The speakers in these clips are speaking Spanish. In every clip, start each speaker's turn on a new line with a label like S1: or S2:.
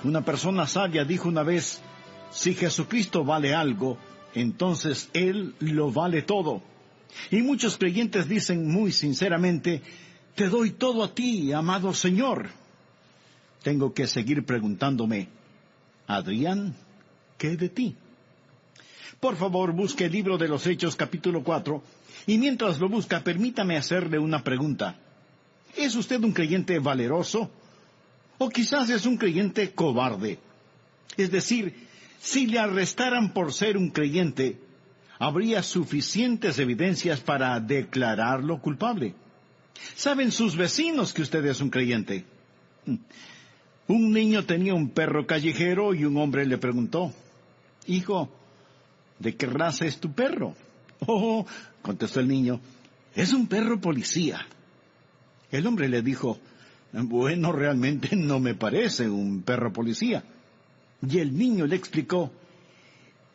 S1: Una persona sabia dijo una vez, si Jesucristo vale algo, entonces Él lo vale todo. Y muchos creyentes dicen muy sinceramente, te doy todo a ti, amado Señor. Tengo que seguir preguntándome, Adrián, ¿qué de ti? Por favor, busque el libro de los Hechos capítulo 4, y mientras lo busca, permítame hacerle una pregunta. ¿Es usted un creyente valeroso? ¿O quizás es un creyente cobarde? Es decir, si le arrestaran por ser un creyente, ¿habría suficientes evidencias para declararlo culpable? ¿Saben sus vecinos que usted es un creyente? Un niño tenía un perro callejero y un hombre le preguntó, hijo, ¿de qué raza es tu perro? Oh, contestó el niño, es un perro policía. El hombre le dijo, bueno, realmente no me parece un perro policía. Y el niño le explicó,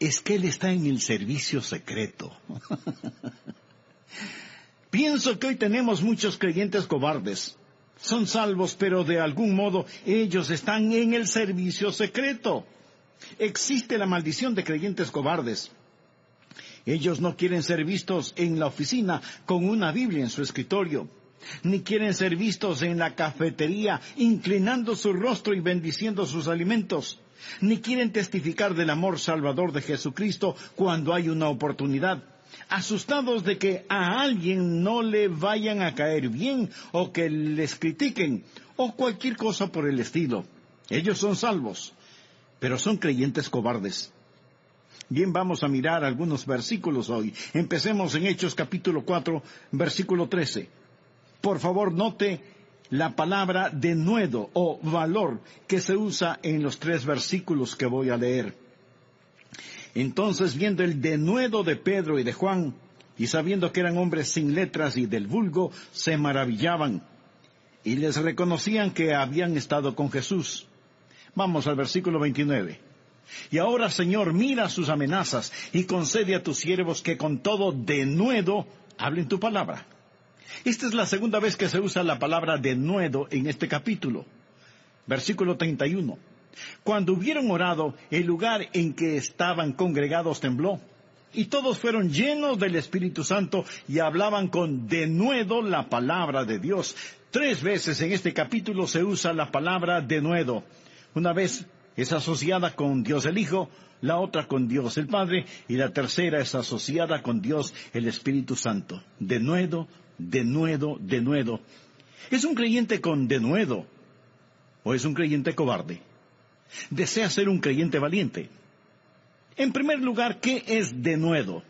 S1: es que él está en el servicio secreto. Pienso que hoy tenemos muchos creyentes cobardes. Son salvos, pero de algún modo ellos están en el servicio secreto. Existe la maldición de creyentes cobardes. Ellos no quieren ser vistos en la oficina con una Biblia en su escritorio, ni quieren ser vistos en la cafetería inclinando su rostro y bendiciendo sus alimentos, ni quieren testificar del amor salvador de Jesucristo cuando hay una oportunidad, asustados de que a alguien no le vayan a caer bien o que les critiquen o cualquier cosa por el estilo. Ellos son salvos, pero son creyentes cobardes. Bien, vamos a mirar algunos versículos hoy. Empecemos en Hechos capítulo 4, versículo 13. Por favor, note la palabra denuedo o valor que se usa en los 3 versículos que voy a leer. Entonces, viendo el denuedo de Pedro y de Juan, y sabiendo que eran hombres sin letras y del vulgo, se maravillaban, y les reconocían que habían estado con Jesús. Vamos al versículo 29. Y ahora, Señor, mira sus amenazas, y concede a tus siervos que con todo denuedo hablen tu palabra. Esta es la segunda vez que se usa la palabra denuedo en este capítulo. Versículo 31. Cuando hubieron orado, el lugar en que estaban congregados tembló, y todos fueron llenos del Espíritu Santo y hablaban con denuedo la palabra de Dios. 3 veces en este capítulo se usa la palabra denuedo. Una vez es asociada con Dios el Hijo, la otra con Dios el Padre, y la tercera es asociada con Dios el Espíritu Santo. Denuedo, denuedo, denuedo. ¿Es un creyente con denuedo o es un creyente cobarde? ¿Desea ser un creyente valiente? En primer lugar, ¿qué es denuedo?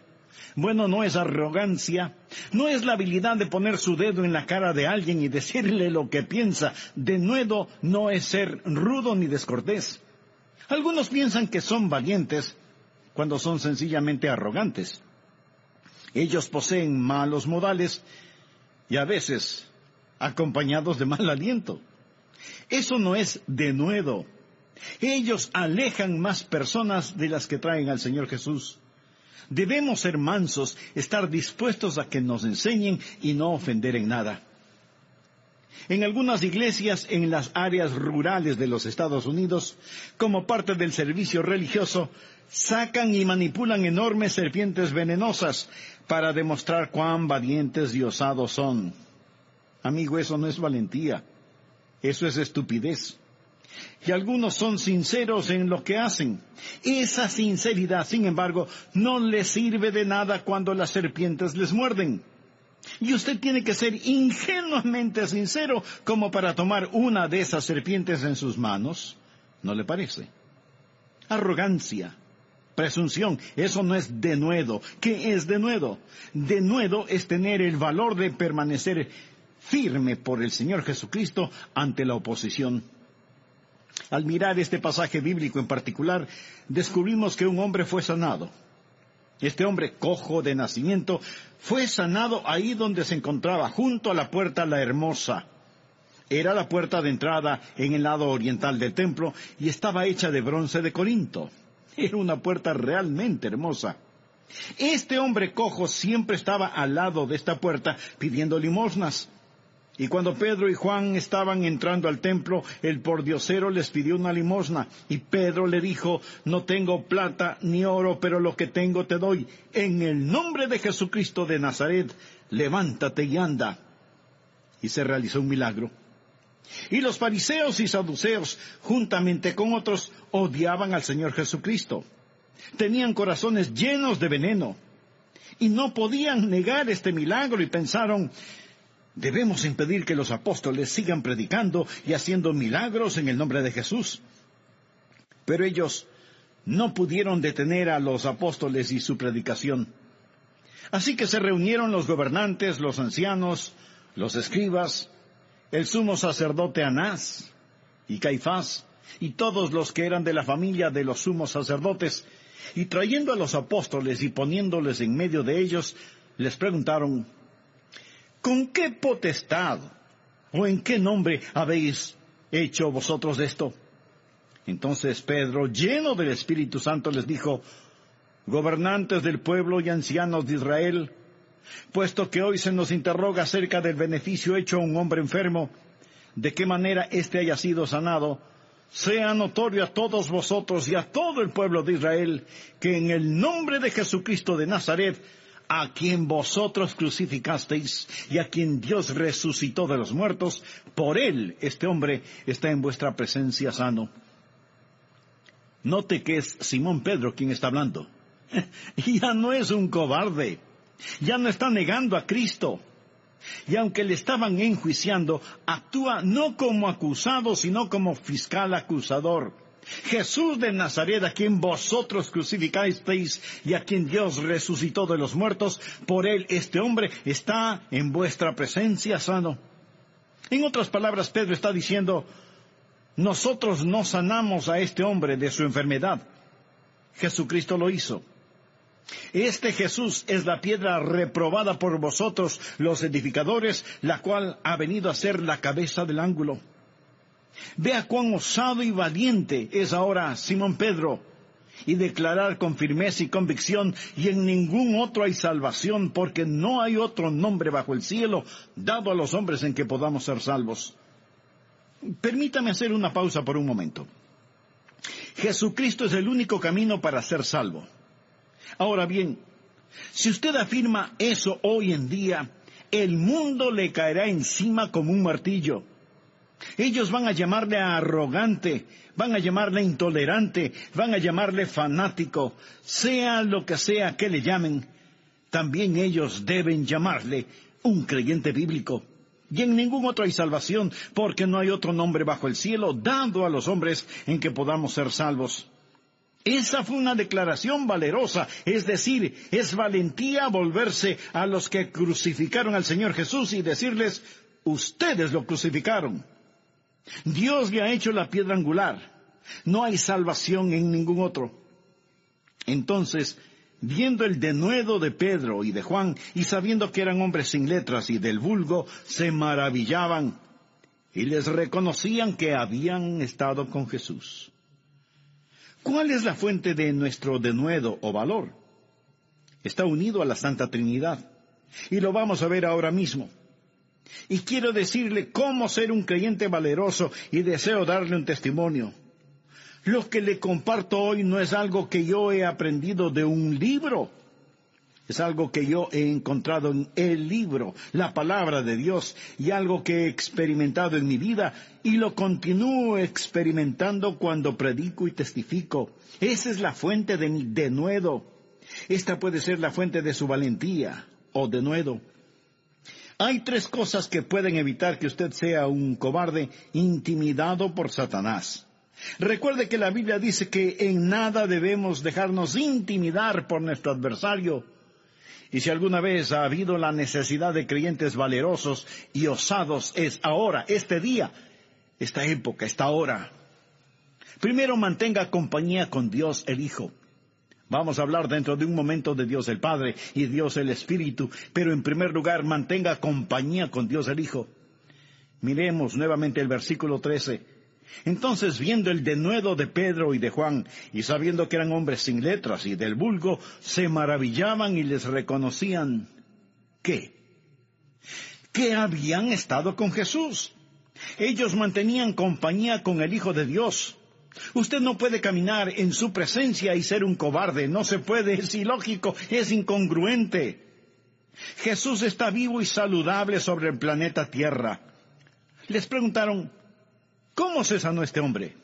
S1: Bueno, no es arrogancia, no es la habilidad de poner su dedo en la cara de alguien y decirle lo que piensa. Denuedo no es ser rudo ni descortés. Algunos piensan que son valientes cuando son sencillamente arrogantes. Ellos poseen malos modales y a veces acompañados de mal aliento. Eso no es denuedo. Ellos alejan más personas de las que traen al Señor Jesús. Debemos ser mansos, estar dispuestos a que nos enseñen y no ofender en nada. En algunas iglesias en las áreas rurales de los Estados Unidos, como parte del servicio religioso, sacan y manipulan enormes serpientes venenosas para demostrar cuán valientes y osados son. Amigo, eso no es valentía, eso es estupidez. Y algunos son sinceros en lo que hacen. Esa sinceridad, sin embargo, no les sirve de nada cuando las serpientes les muerden. Y usted tiene que ser ingenuamente sincero como para tomar una de esas serpientes en sus manos. ¿No le parece? Arrogancia, presunción, eso no es denuedo. ¿Qué es denuedo? Denuedo es tener el valor de permanecer firme por el Señor Jesucristo ante la oposición. Al mirar este pasaje bíblico en particular, descubrimos que un hombre fue sanado. Este hombre, cojo de nacimiento, fue sanado ahí donde se encontraba, junto a la puerta La Hermosa. Era la puerta de entrada en el lado oriental del templo y estaba hecha de bronce de Corinto. Era una puerta realmente hermosa. Este hombre cojo siempre estaba al lado de esta puerta pidiendo limosnas. Y cuando Pedro y Juan estaban entrando al templo, el pordiosero les pidió una limosna. Y Pedro le dijo: no tengo plata ni oro, pero lo que tengo te doy. En el nombre de Jesucristo de Nazaret, levántate y anda. Y se realizó un milagro. Y los fariseos y saduceos, juntamente con otros, odiaban al Señor Jesucristo. Tenían corazones llenos de veneno. Y no podían negar este milagro y pensaron: debemos impedir que los apóstoles sigan predicando y haciendo milagros en el nombre de Jesús. Pero ellos no pudieron detener a los apóstoles y su predicación. Así que se reunieron los gobernantes, los ancianos, los escribas, el sumo sacerdote Anás y Caifás, y todos los que eran de la familia de los sumos sacerdotes, y trayendo a los apóstoles y poniéndoles en medio de ellos, les preguntaron: ¿con qué potestad o en qué nombre habéis hecho vosotros esto? Entonces Pedro, lleno del Espíritu Santo, les dijo: gobernantes del pueblo y ancianos de Israel, puesto que hoy se nos interroga acerca del beneficio hecho a un hombre enfermo, de qué manera éste haya sido sanado, sea notorio a todos vosotros y a todo el pueblo de Israel, que en el nombre de Jesucristo de Nazaret, a quien vosotros crucificasteis y a quien Dios resucitó de los muertos, por él este hombre está en vuestra presencia sano. Note que es Simón Pedro quien está hablando. Ya no es un cobarde, ya no está negando a Cristo. Y aunque le estaban enjuiciando, actúa no como acusado, sino como fiscal acusador. Jesús de Nazaret, a quien vosotros crucificasteis y a quien Dios resucitó de los muertos, por él este hombre está en vuestra presencia sano. En otras palabras, Pedro está diciendo: nosotros no sanamos a este hombre de su enfermedad. Jesucristo lo hizo. Este Jesús es la piedra reprobada por vosotros, los edificadores, la cual ha venido a ser la cabeza del ángulo. Vea cuán osado y valiente es ahora Simón Pedro, y declarar con firmeza y convicción: y en ningún otro hay salvación, porque no hay otro nombre bajo el cielo dado a los hombres en que podamos ser salvos. Permítame hacer una pausa por un momento. Jesucristo es el único camino para ser salvo. Ahora bien, si usted afirma eso hoy en día, el mundo le caerá encima como un martillo. Ellos van a llamarle arrogante, van a llamarle intolerante, van a llamarle fanático, sea lo que sea que le llamen. También ellos deben llamarle un creyente bíblico. Y en ningún otro hay salvación, porque no hay otro nombre bajo el cielo dado a los hombres en que podamos ser salvos. Esa fue una declaración valerosa, es decir, es valentía volverse a los que crucificaron al Señor Jesús y decirles: ustedes lo crucificaron. Dios le ha hecho la piedra angular. No hay salvación en ningún otro. Entonces, viendo el denuedo de Pedro y de Juan, y sabiendo que eran hombres sin letras y del vulgo, se maravillaban y les reconocían que habían estado con Jesús. ¿Cuál es la fuente de nuestro denuedo o valor? Está unido a la Santa Trinidad, y lo vamos a ver ahora mismo. Y quiero decirle cómo ser un creyente valeroso, y deseo darle un testimonio. Lo que le comparto hoy no es algo que yo he aprendido de un libro. Es algo que yo he encontrado en el libro, la palabra de Dios, y algo que he experimentado en mi vida, y lo continúo experimentando cuando predico y testifico. Esa es la fuente de mi denuedo. Esta puede ser la fuente de su valentía o denuedo. Hay 3 cosas que pueden evitar que usted sea un cobarde intimidado por Satanás. Recuerde que la Biblia dice que en nada debemos dejarnos intimidar por nuestro adversario. Y si alguna vez ha habido la necesidad de creyentes valerosos y osados, es ahora, este día, esta época, esta hora. Primero, mantenga compañía con Dios el Hijo. Vamos a hablar dentro de un momento de Dios el Padre y Dios el Espíritu, pero en primer lugar, mantenga compañía con Dios el Hijo. Miremos nuevamente el versículo 13. Entonces, viendo el denuedo de Pedro y de Juan, y sabiendo que eran hombres sin letras y del vulgo, se maravillaban y les reconocían. ¿Qué? que habían estado con Jesús. Ellos mantenían compañía con el Hijo de Dios. Usted no puede caminar en su presencia y ser un cobarde. No se puede, es ilógico, es incongruente. Jesús está vivo y saludable sobre el planeta Tierra. Les preguntaron, ¿cómo se sanó este hombre?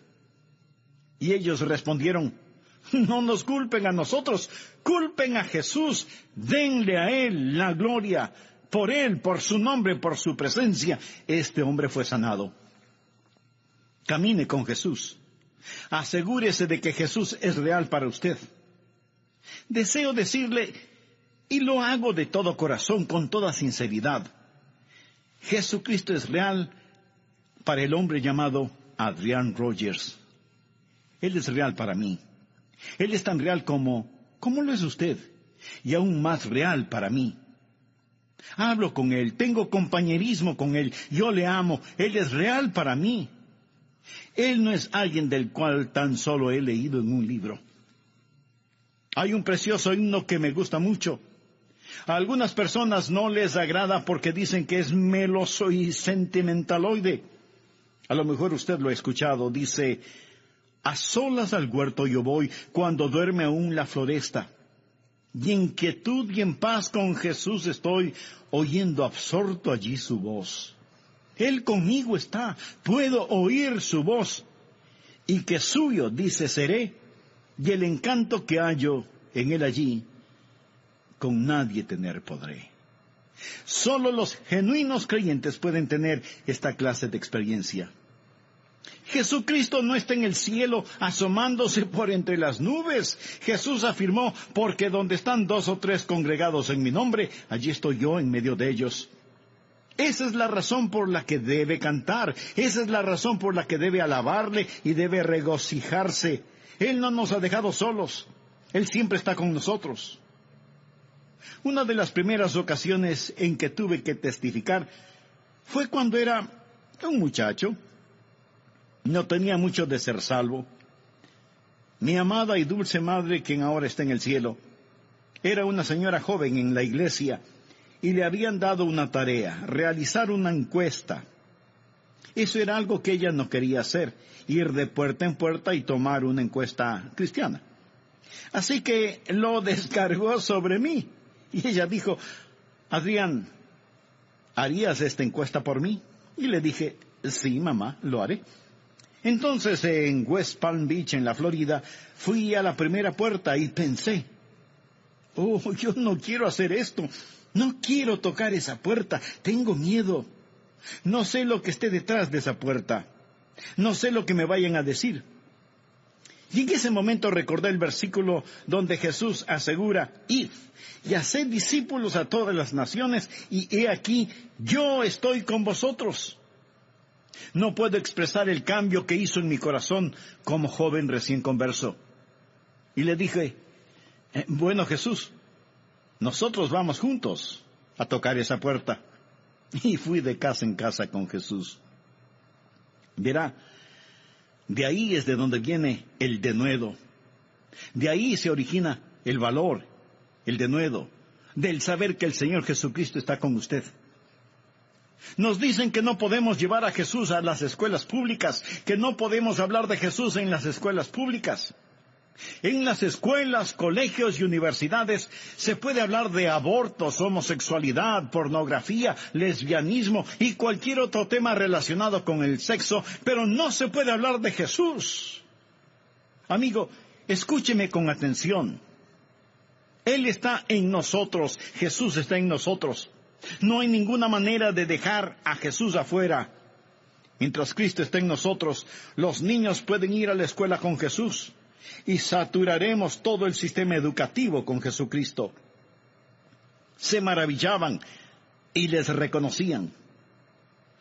S1: Y ellos respondieron, no nos culpen a nosotros, culpen a Jesús, denle a Él la gloria. Por Él, por su nombre, por su presencia, este hombre fue sanado. Camine con Jesús. Asegúrese de que Jesús es real para usted. Deseo decirle, y lo hago de todo corazón, con toda sinceridad, Jesucristo es real para el hombre llamado Adrián Rogers. Él es real para mí. Él es tan real como lo es usted, y aún más real para mí. Hablo con Él, tengo compañerismo con Él, yo le amo, Él es real para mí. Él no es alguien del cual tan solo he leído en un libro. Hay un precioso himno que me gusta mucho. A algunas personas no les agrada porque dicen que es meloso y sentimentaloide. A lo mejor usted lo ha escuchado, dice, a solas al huerto yo voy cuando duerme aún la floresta. Y en quietud y en paz con Jesús estoy, oyendo absorto allí su voz. Él conmigo está, puedo oír su voz, y que suyo, dice, seré, y el encanto que hallo en él allí, con nadie tener podré. Solo los genuinos creyentes pueden tener esta clase de experiencia. Jesucristo no está en el cielo asomándose por entre las nubes. Jesús afirmó, porque donde están 2 o 3 congregados en mi nombre, allí estoy yo en medio de ellos. Esa es la razón por la que debe cantar, esa es la razón por la que debe alabarle y debe regocijarse. Él no nos ha dejado solos, Él siempre está con nosotros. Una de las primeras ocasiones en que tuve que testificar fue cuando era un muchacho. No tenía mucho de ser salvo. Mi amada y dulce madre, quien ahora está en el cielo, era una señora joven en la iglesia y le habían dado una tarea, realizar una encuesta. Eso era algo que ella no quería hacer, ir de puerta en puerta y tomar una encuesta cristiana. Así que lo descargó sobre mí. Y ella dijo, Adrián, ¿harías esta encuesta por mí? Y le dije, sí, mamá, lo haré. Entonces, en West Palm Beach, en la Florida, fui a la primera puerta y pensé, yo no quiero hacer esto, no quiero tocar esa puerta, tengo miedo. No sé lo que esté detrás de esa puerta, no sé lo que me vayan a decir. Y en ese momento recordé el versículo donde Jesús asegura, id y haced discípulos a todas las naciones, y he aquí, yo estoy con vosotros. No puedo expresar el cambio que hizo en mi corazón como joven recién converso. Y le dije, bueno, Jesús, nosotros vamos juntos a tocar esa puerta. Y fui de casa en casa con Jesús. Verá, de ahí es de donde viene el denuedo. De ahí se origina el valor, el denuedo, del saber que el Señor Jesucristo está con usted. Nos dicen que no podemos llevar a Jesús a las escuelas públicas, que no podemos hablar de Jesús en las escuelas públicas. En las escuelas, colegios y universidades se puede hablar de abortos, homosexualidad, pornografía, lesbianismo y cualquier otro tema relacionado con el sexo, pero no se puede hablar de Jesús. Amigo, escúcheme con atención. Él está en nosotros, Jesús está en nosotros. No hay ninguna manera de dejar a Jesús afuera. Mientras Cristo está en nosotros, los niños pueden ir a la escuela con Jesús y saturaremos todo el sistema educativo con Jesucristo. Se maravillaban y les reconocían.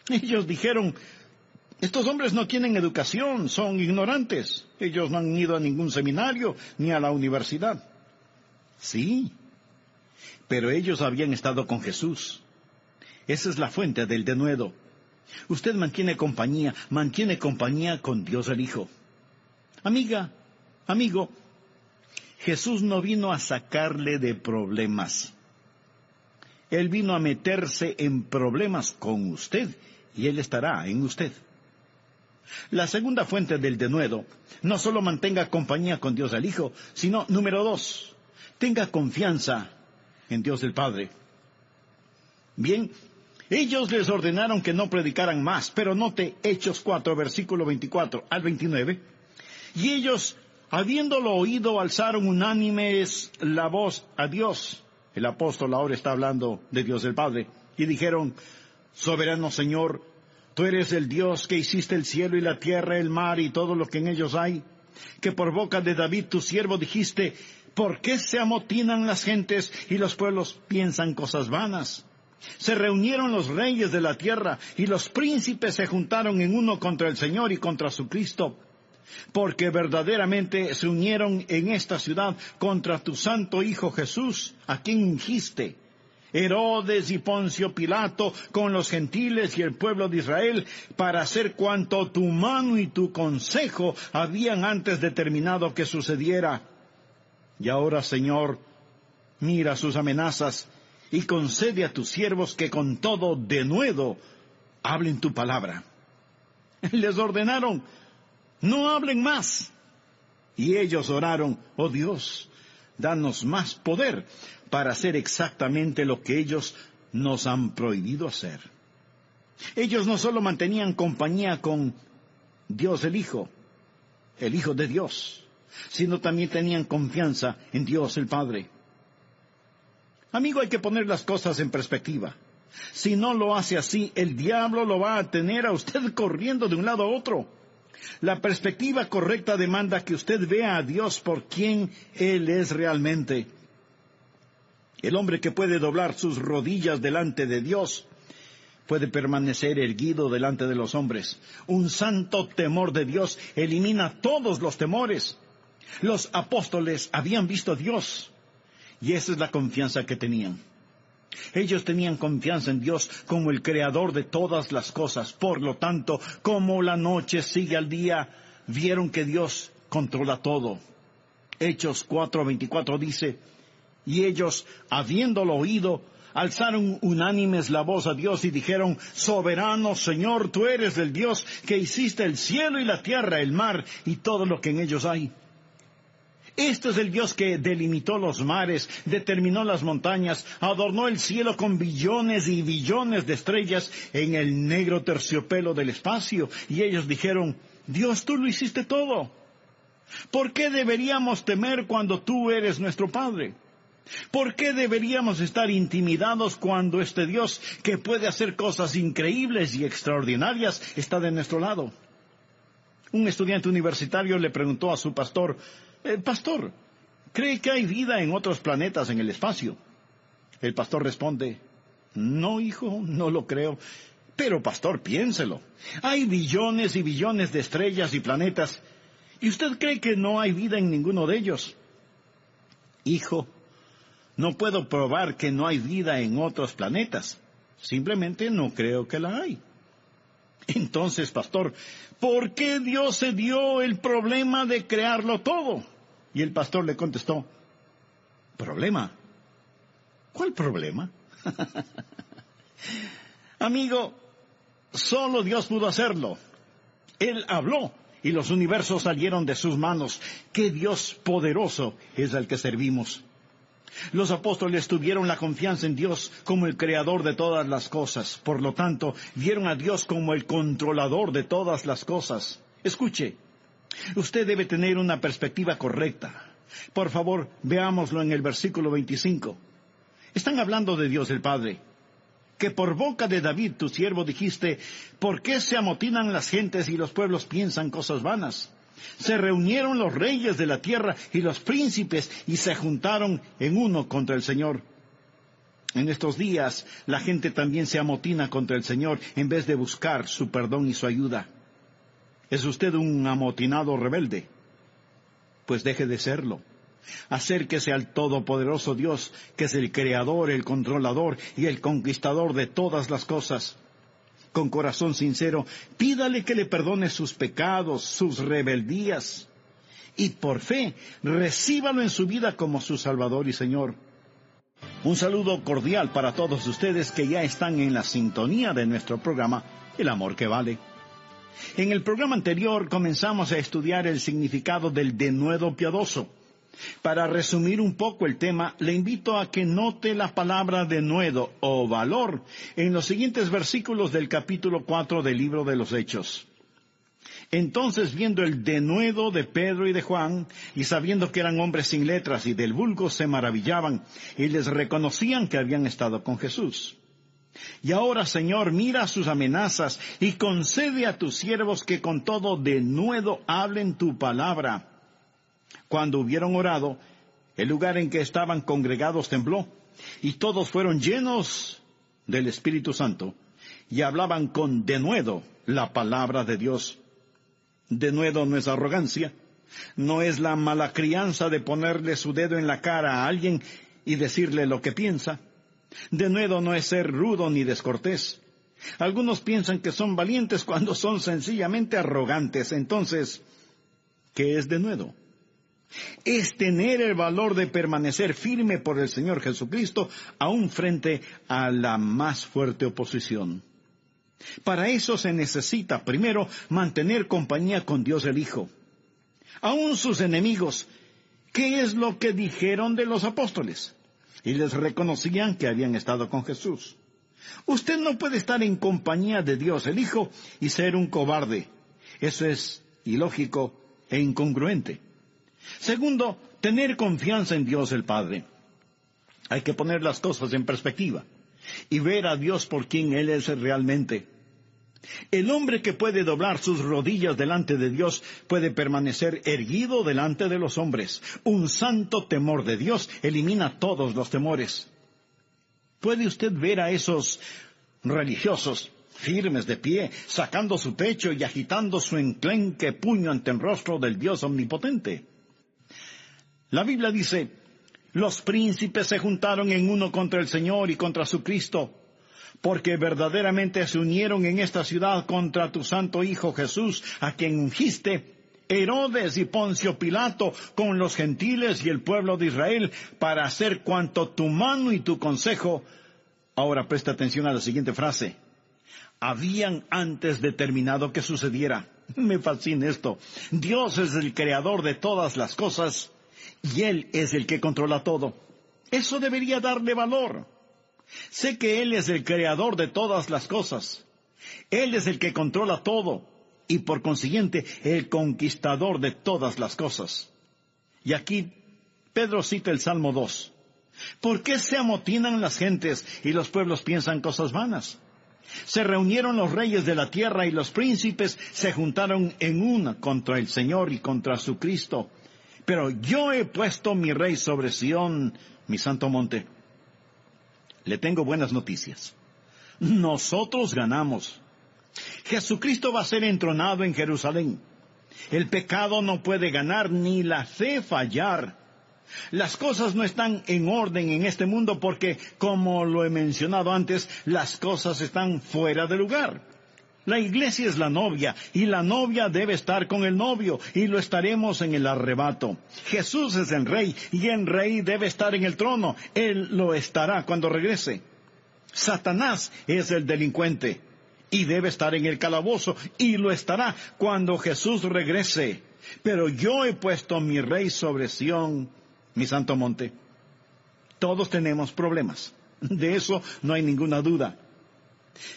S1: Ellos dijeron, estos hombres no tienen educación, son ignorantes. Ellos no han ido a ningún seminario ni a la universidad. Sí, pero ellos habían estado con Jesús. Esa es la fuente del denuedo. Usted mantiene compañía con Dios el Hijo. Amiga, amigo, Jesús no vino a sacarle de problemas. Él vino a meterse en problemas con usted, y Él estará en usted. La segunda fuente del denuedo: no solo mantenga compañía con Dios el Hijo, sino, número 2, tenga confianza en Dios el Padre. Bien, ellos les ordenaron que no predicaran más, pero note Hechos 4, versículo 24 al 29. Y ellos, habiéndolo oído, alzaron unánimes la voz a Dios. El apóstol ahora está hablando de Dios el Padre. Y dijeron: Soberano Señor, tú eres el Dios que hiciste el cielo y la tierra, el mar y todo lo que en ellos hay, que por boca de David tu siervo dijiste: ¿por qué se amotinan las gentes y los pueblos piensan cosas vanas? Se reunieron los reyes de la tierra, y los príncipes se juntaron en uno contra el Señor y contra su Cristo, porque verdaderamente se unieron en esta ciudad contra tu santo Hijo Jesús, a quien ungiste. Herodes y Poncio Pilato con los gentiles y el pueblo de Israel, para hacer cuanto tu mano y tu consejo habían antes determinado que sucediera. Y ahora, Señor, mira sus amenazas, y concede a tus siervos que con todo denuedo hablen tu palabra. Les ordenaron: no hablen más. Y ellos oraron: oh Dios, danos más poder para hacer exactamente lo que ellos nos han prohibido hacer. Ellos no solo mantenían compañía con Dios el Hijo de Dios, sino también tenían confianza en Dios el Padre. Amigo, hay que poner las cosas en perspectiva. Si no lo hace así, el diablo lo va a tener a usted corriendo de un lado a otro. La perspectiva correcta demanda que usted vea a Dios por quien Él es realmente. El hombre que puede doblar sus rodillas delante de Dios puede permanecer erguido delante de los hombres. Un santo temor de Dios elimina todos los temores. Los apóstoles habían visto a Dios, y esa es la confianza que tenían. Ellos tenían confianza en Dios como el creador de todas las cosas. Por lo tanto, como la noche sigue al día, vieron que Dios controla todo. Hechos 4:24 dice: y ellos, habiéndolo oído, alzaron unánimes la voz a Dios y dijeron: Soberano Señor, tú eres el Dios que hiciste el cielo y la tierra, el mar y todo lo que en ellos hay. Este es el Dios que delimitó los mares, determinó las montañas, adornó el cielo con billones y billones de estrellas en el negro terciopelo del espacio. Y ellos dijeron: Dios, tú lo hiciste todo. ¿Por qué deberíamos temer cuando tú eres nuestro Padre? ¿Por qué deberíamos estar intimidados cuando este Dios, que puede hacer cosas increíbles y extraordinarias, está de nuestro lado? Un estudiante universitario le preguntó a su pastor: Pastor, ¿cree que hay vida en otros planetas en el espacio? El pastor responde: no, hijo, no lo creo. Pero, pastor, piénselo. Hay billones y billones de estrellas y planetas, ¿y usted cree que no hay vida en ninguno de ellos? Hijo, no puedo probar que no hay vida en otros planetas. Simplemente no creo que la hay. Entonces, pastor, ¿por qué Dios se dio el problema de crearlo todo? Y el pastor le contestó: ¿problema? ¿Cuál problema? Amigo, solo Dios pudo hacerlo. Él habló y los universos salieron de sus manos. ¡Qué Dios poderoso es el que servimos! Los apóstoles tuvieron la confianza en Dios como el creador de todas las cosas. Por lo tanto, vieron a Dios como el controlador de todas las cosas. Escuche, usted debe tener una perspectiva correcta. Por favor, veámoslo en el versículo 25. Están hablando de Dios el Padre, que por boca de David tu siervo dijiste: ¿por qué se amotinan las gentes y los pueblos piensan cosas vanas? Se reunieron los reyes de la tierra y los príncipes, y se juntaron en uno contra el Señor. En estos días, la gente también se amotina contra el Señor en vez de buscar su perdón y su ayuda. ¿Es usted un amotinado rebelde? Pues deje de serlo. Acérquese al todopoderoso Dios, que es el creador, el controlador y el conquistador de todas las cosas. Con corazón sincero, pídale que le perdone sus pecados, sus rebeldías, y por fe, recíbalo en su vida como su Salvador y Señor. Un saludo cordial para todos ustedes que ya están en la sintonía de nuestro programa, El Amor que Vale. En el programa anterior comenzamos a estudiar el significado del denuedo piadoso. Para resumir un poco el tema, le invito a que note la palabra denuedo o valor en los siguientes versículos del capítulo 4 del libro de los Hechos. Entonces, viendo el denuedo de Pedro y de Juan, y sabiendo que eran hombres sin letras y del vulgo, se maravillaban, y les reconocían que habían estado con Jesús. Y ahora, Señor, mira sus amenazas, y concede a tus siervos que con todo denuedo hablen tu palabra. Cuando hubieron orado, el lugar en que estaban congregados tembló, y todos fueron llenos del Espíritu Santo, y hablaban con denuedo la palabra de Dios. Denuedo no es arrogancia, no es la mala crianza de ponerle su dedo en la cara a alguien y decirle lo que piensa. Denuedo no es ser rudo ni descortés. Algunos piensan que son valientes cuando son sencillamente arrogantes. Entonces, ¿qué es denuedo? Es tener el valor de permanecer firme por el Señor Jesucristo, aún frente a la más fuerte oposición. Para eso se necesita, primero, mantener compañía con Dios el Hijo. Aún sus enemigos, ¿qué es lo que dijeron de los apóstoles? Y les reconocían que habían estado con Jesús. Usted no puede estar en compañía de Dios el Hijo y ser un cobarde. Eso es ilógico e incongruente. Segundo, tener confianza en Dios el Padre. Hay que poner las cosas en perspectiva y ver a Dios por quien Él es realmente. El hombre que puede doblar sus rodillas delante de Dios puede permanecer erguido delante de los hombres. Un santo temor de Dios elimina todos los temores. ¿Puede usted ver a esos religiosos firmes de pie, sacando su pecho y agitando su enclenque puño ante el rostro del Dios omnipotente? La Biblia dice: los príncipes se juntaron en uno contra el Señor y contra su Cristo, porque verdaderamente se unieron en esta ciudad contra tu santo Hijo Jesús, a quien ungiste, Herodes y Poncio Pilato, con los gentiles y el pueblo de Israel, para hacer cuanto tu mano y tu consejo. Ahora presta atención a la siguiente frase: habían antes determinado que sucediera. Me fascina esto. Dios es el creador de todas las cosas, y Él es el que controla todo. Eso debería darle valor. Sé que Él es el creador de todas las cosas. Él es el que controla todo, y por consiguiente, el conquistador de todas las cosas. Y aquí, Pedro cita el Salmo 2. ¿Por qué se amotinan las gentes y los pueblos piensan cosas vanas? Se reunieron los reyes de la tierra y los príncipes se juntaron en una contra el Señor y contra su Cristo. Pero yo he puesto mi rey sobre Sión, mi santo monte. Le tengo buenas noticias. Nosotros ganamos. Jesucristo va a ser entronado en Jerusalén. El pecado no puede ganar ni la fe fallar. Las cosas no están en orden en este mundo porque, como lo he mencionado antes, las cosas están fuera de lugar. La iglesia es la novia, y la novia debe estar con el novio, y lo estaremos en el arrebato. Jesús es el rey, y el rey debe estar en el trono. Él lo estará cuando regrese. Satanás es el delincuente, y debe estar en el calabozo, y lo estará cuando Jesús regrese. Pero yo he puesto mi rey sobre Sión, mi santo monte. Todos tenemos problemas. De eso no hay ninguna duda.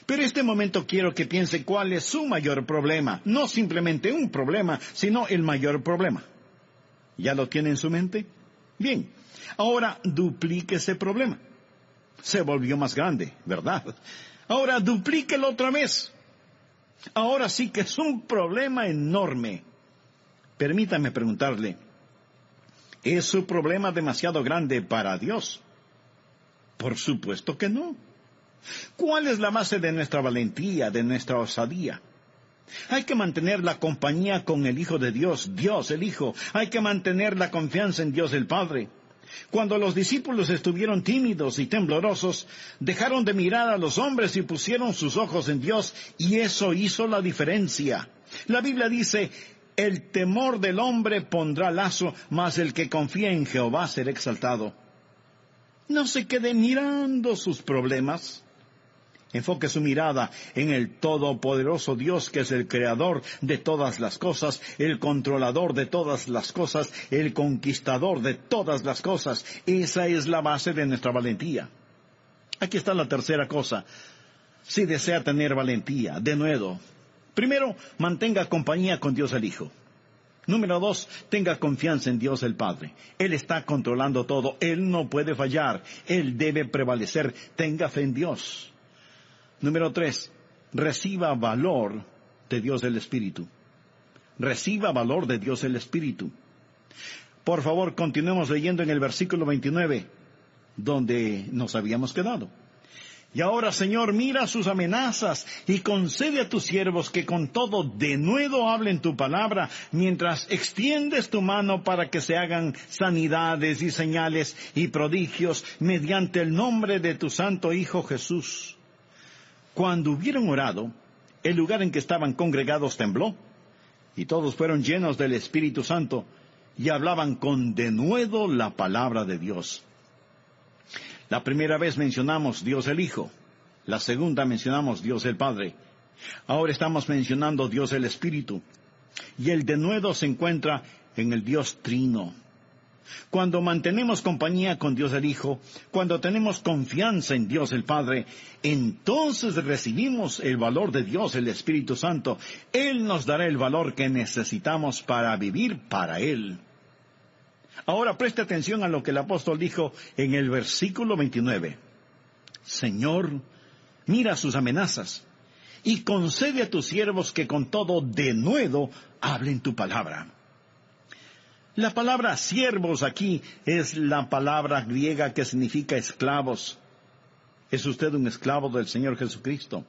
S1: Pero este momento quiero que piense cuál es su mayor problema. No simplemente un problema, sino el mayor problema. ¿Ya lo tiene en su mente? Bien, ahora duplique ese problema. Se volvió más grande, ¿verdad? Ahora duplíquelo otra vez. Ahora sí que es un problema enorme. Permítame preguntarle, ¿es su problema demasiado grande para Dios? Por supuesto que no. ¿Cuál es la base de nuestra valentía, de nuestra osadía? Hay que mantener la compañía con el Hijo de Dios, Dios el Hijo. Hay que mantener la confianza en Dios el Padre. Cuando los discípulos estuvieron tímidos y temblorosos, dejaron de mirar a los hombres y pusieron sus ojos en Dios, y eso hizo la diferencia. La Biblia dice: el temor del hombre pondrá lazo, mas el que confía en Jehová será exaltado. No se quede mirando sus problemas. Enfoque su mirada en el todopoderoso Dios, que es el creador de todas las cosas, el controlador de todas las cosas, el conquistador de todas las cosas. Esa es la base de nuestra valentía. Aquí está la tercera cosa. Si desea tener valentía, de nuevo, primero, mantenga compañía con Dios el Hijo. Número 2, tenga confianza en Dios el Padre. Él está controlando todo. Él no puede fallar. Él debe prevalecer. Tenga fe en Dios. Número 3, reciba valor de Dios el Espíritu. Reciba valor de Dios el Espíritu. Por favor, continuemos leyendo en el versículo 29, donde nos habíamos quedado. Y ahora, Señor, mira sus amenazas y concede a tus siervos que con todo denuedo hablen tu palabra, mientras extiendes tu mano para que se hagan sanidades y señales y prodigios mediante el nombre de tu santo Hijo Jesús. Cuando hubieron orado, el lugar en que estaban congregados tembló, y todos fueron llenos del Espíritu Santo, y hablaban con denuedo la palabra de Dios. La primera vez mencionamos Dios el Hijo, la segunda mencionamos Dios el Padre. Ahora estamos mencionando Dios el Espíritu, y el denuedo se encuentra en el Dios Trino. Cuando mantenemos compañía con Dios el Hijo, cuando tenemos confianza en Dios el Padre, entonces recibimos el valor de Dios el Espíritu Santo. Él nos dará el valor que necesitamos para vivir para Él. Ahora preste atención a lo que el apóstol dijo en el versículo 29. Señor, mira sus amenazas y concede a tus siervos que con todo denuedo hablen tu palabra. La palabra siervos aquí es la palabra griega que significa esclavos. ¿Es usted un esclavo del Señor Jesucristo?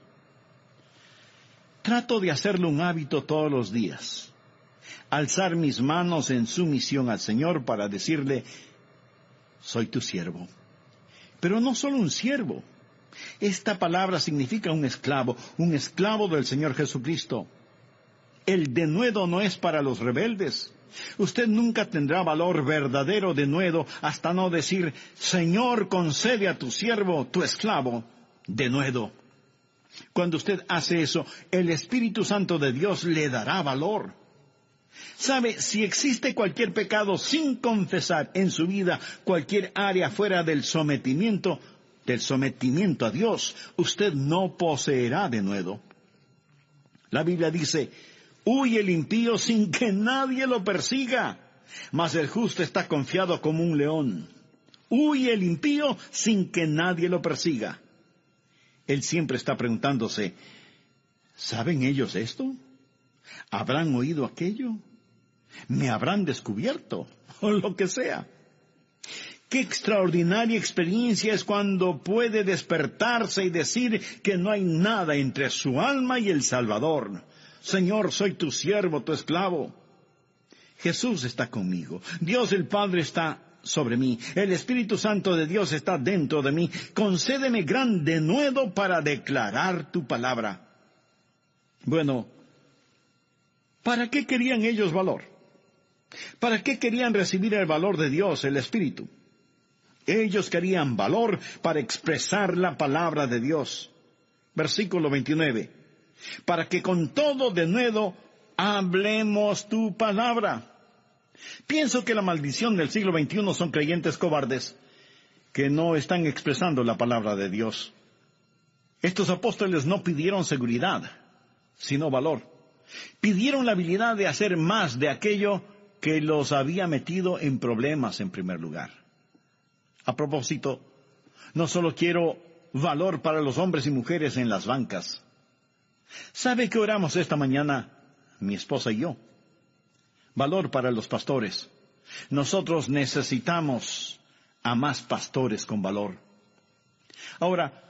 S1: Trato de hacerlo un hábito todos los días. Alzar mis manos en sumisión al Señor para decirle, soy tu siervo. Pero no solo un siervo. Esta palabra significa un esclavo del Señor Jesucristo. El denuedo no es para los rebeldes. Usted nunca tendrá valor verdadero denuedo hasta no decir, Señor, concede a tu siervo, tu esclavo, denuedo. Cuando usted hace eso, el Espíritu Santo de Dios le dará valor. ¿Sabe? Si existe cualquier pecado sin confesar en su vida, cualquier área fuera del sometimiento a Dios, usted no poseerá denuedo. La Biblia dice, huye el impío sin que nadie lo persiga, mas el justo está confiado como un león. Huye el impío sin que nadie lo persiga. Él siempre está preguntándose, ¿saben ellos esto? ¿Habrán oído aquello? ¿Me habrán descubierto? O lo que sea. Qué extraordinaria experiencia es cuando puede despertarse y decir que no hay nada entre su alma y el Salvador. Señor, soy tu siervo, tu esclavo. Jesús está conmigo. Dios el Padre está sobre mí. El Espíritu Santo de Dios está dentro de mí. Concédeme gran denuedo para declarar tu palabra. Bueno, ¿para qué querían ellos valor? ¿Para qué querían recibir el valor de Dios, el Espíritu? Ellos querían valor para expresar la palabra de Dios. Versículo 29. Para que con todo denuedo hablemos tu palabra. Pienso que la maldición del siglo XXI son creyentes cobardes que no están expresando la palabra de Dios. Estos apóstoles no pidieron seguridad, sino valor. Pidieron la habilidad de hacer más de aquello que los había metido en problemas en primer lugar. A propósito, no solo quiero valor para los hombres y mujeres en las bancas. ¿Sabe qué oramos esta mañana, mi esposa y yo? Valor para los pastores. Nosotros necesitamos a más pastores con valor. Ahora,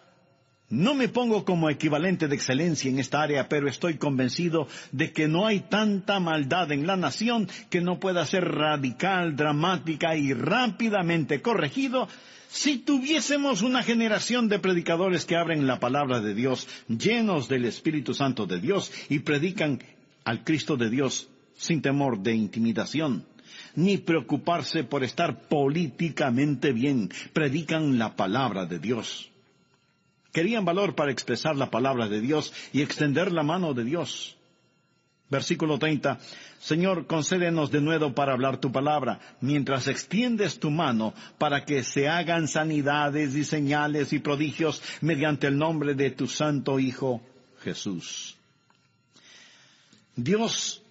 S1: no me pongo como equivalente de excelencia en esta área, pero estoy convencido de que no hay tanta maldad en la nación que no pueda ser radical, dramática y rápidamente corregido si tuviésemos una generación de predicadores que abren la palabra de Dios, llenos del Espíritu Santo de Dios, y predican al Cristo de Dios sin temor de intimidación. ni preocuparse por estar políticamente bien. Predican la palabra de Dios. Querían valor para expresar la palabra de Dios y extender la mano de Dios. Versículo 30. Señor, concédenos de nuevo para hablar tu palabra, mientras extiendes tu mano para que se hagan sanidades y señales y prodigios mediante el nombre de tu santo Hijo Jesús. Dios